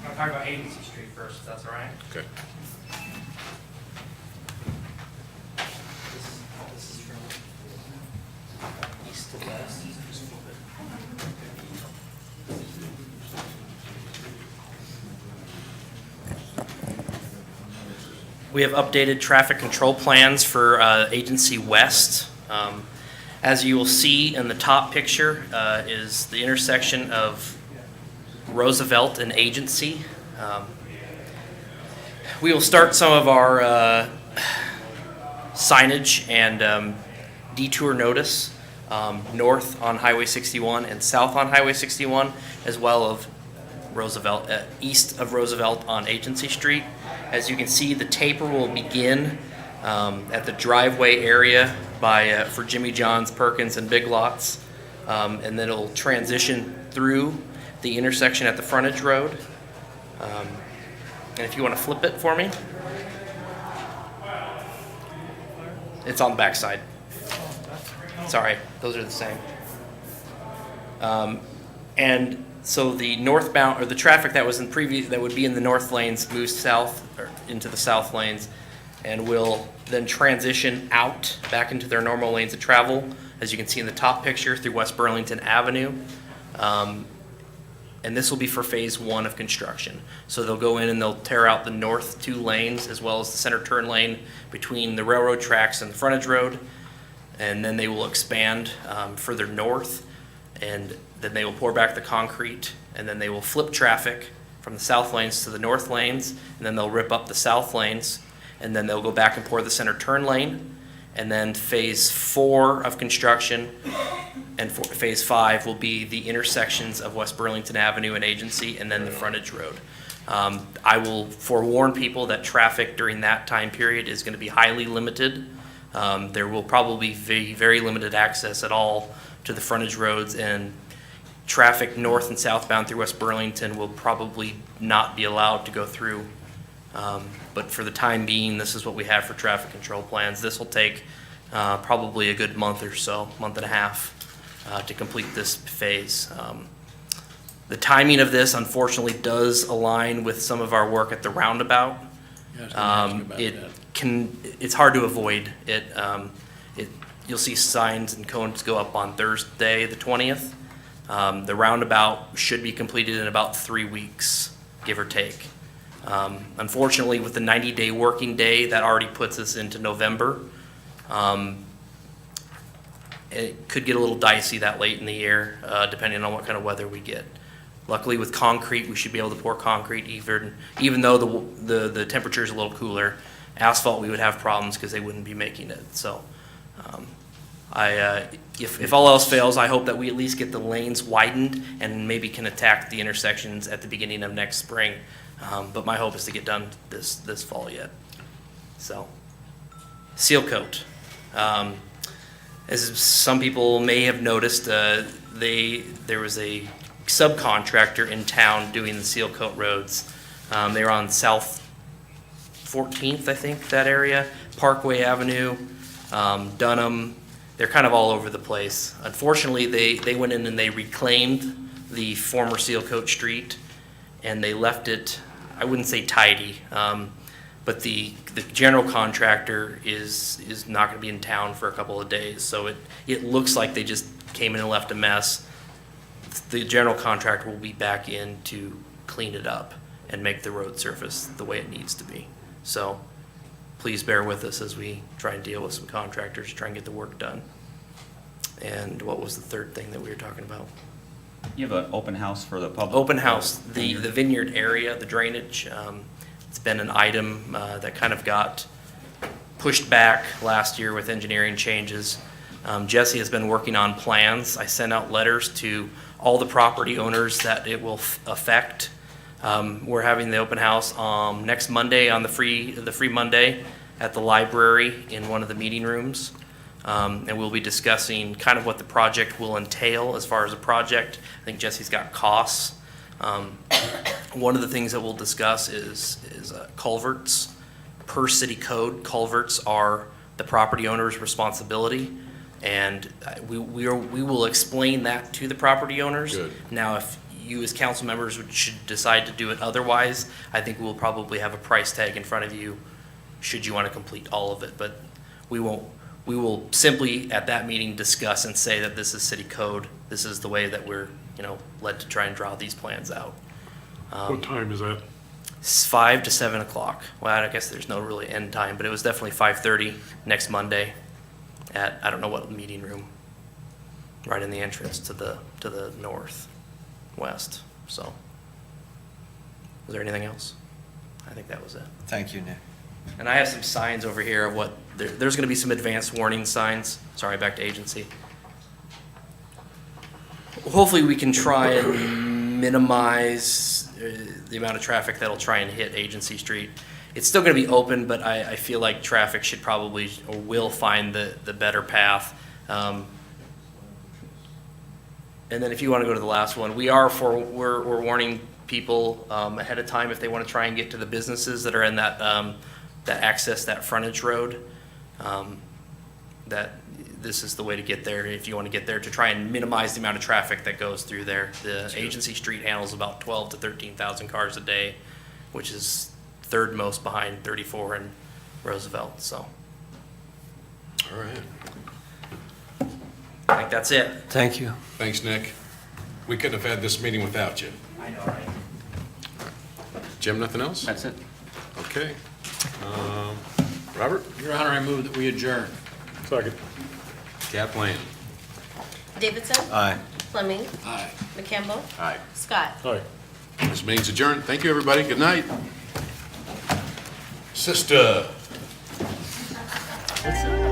gonna talk about Agency Street first, if that's all right. Okay. This is from east to west. We have updated traffic control plans for Agency West. As you will see in the top picture is the intersection of Roosevelt and Agency. We will start some of our signage and detour notice north on Highway 61 and south on Highway 61, as well as Roosevelt, east of Roosevelt on Agency Street. As you can see, the taper will begin at the driveway area for Jimmy John's, Perkins, and Big Lots, and then it'll transition through the intersection at the frontage road. And if you want to flip it for me, it's on the back side. Sorry, those are the same. And so the northbound, or the traffic that was in previous, that would be in the north lanes, moves south or into the south lanes, and will then transition out back into their normal lanes of travel, as you can see in the top picture, through West Burlington Avenue. And and this will be for phase 1 of construction. So they'll go in and they'll tear out the north 2 lanes as well as the center turn lane between the railroad tracks and the frontage road. And then they will expand further north, and then they will pour back the concrete, and then they will flip traffic from the south lanes to the north lanes, and then they'll rip up the south lanes, and then they'll go back and pour the center turn lane. And then phase 4 of construction and phase 5 will be the intersections of West Burlington Avenue and Agency, and then the frontage road. I will forewarn people that traffic during that time period is going to be highly limited. There will probably be very limited access at all to the frontage roads, and traffic north and southbound through West Burlington will probably not be allowed to go through. But for the time being, this is what we have for traffic control plans. This will take probably a good month or so, month and a half, to complete this phase. The timing of this unfortunately does align with some of our work at the roundabout. Yeah, I was gonna ask you about that. It's hard to avoid it. You'll see signs and cones go up on Thursday, the 20th. The roundabout should be completed in about 3 weeks, give or take. Unfortunately, with the 90-day working day, that already puts us into November. It could get a little dicey that late in the year, depending on what kind of weather we get. Luckily, with concrete, we should be able to pour concrete even though the temperature is a little cooler. Asphalt, we would have problems because they wouldn't be making it. So, if all else fails, I hope that we at least get the lanes widened and maybe can attack the intersections at the beginning of next spring. But my hope is to get done this fall yet. So, seal coat. As some people may have noticed, there was a subcontractor in town doing the seal coat roads. They were on South 14th, I think, that area, Parkway Avenue, Dunham. They're kind of all over the place. Unfortunately, they went in and they reclaimed the former seal coat street, and they left it, I wouldn't say tidy, but the general contractor is not going to be in town for a couple of days, so it looks like they just came in and left a mess. The general contractor will be back in to clean it up and make the road surface the way it needs to be. So please bear with us as we try and deal with some contractors to try and get the work done. And what was the third thing that we were talking about? You have an open house for the public? Open house, the vineyard area, the drainage. It's been an item that kind of got pushed back last year with engineering changes. Jesse has been working on plans. I sent out letters to all the property owners that it will affect. We're having the open house next Monday on the free Monday at the library in one of the meeting rooms. And we'll be discussing kind of what the project will entail as far as a project. I think Jesse's got costs. One of the things that we'll discuss is culverts. Per city code, culverts are the property owner's responsibility. And we will explain that to the property owners. Good. Now, if you as council members should decide to do it otherwise, I think we'll probably have a price tag in front of you should you want to complete all of it. But we will simply at that meeting discuss and say that this is city code. This is the way that we're led to try and draw these plans out. What time is that? It's 5 to 7 o'clock. Well, I guess there's no really end time, but it was definitely 5:30 next Monday at, I don't know what meeting room, right in the entrance to the northwest. So, was there anything else? I think that was it. Thank you, Nick. And I have some signs over here of what, there's going to be some advanced warning signs. Sorry, back to agency. Hopefully we can try and minimize the amount of traffic that'll try and hit Agency Street. It's still going to be open, but I feel like traffic should probably or will find the better path. And then if you want to go to the last one, we're warning people ahead of time if they want to try and get to the businesses that are in that access that frontage road. That this is the way to get there if you want to get there, to try and minimize the amount of traffic that goes through there. The Agency Street handles about 12 to 13,000 cars a day, which is third most behind 34 and Roosevelt. So, All right. I think that's it. Thank you. Thanks, Nick. We couldn't have had this meeting without you. I Jim, nothing else? That's it. Okay. Robert? Your Honor, I move that we adjourn. Second. Kathleen? Davidson? Aye. Fleming? Aye. McCampbell? Aye. Scott? Aye. This meeting's adjourned. Thank you, everybody. Good night. Sister. What's up?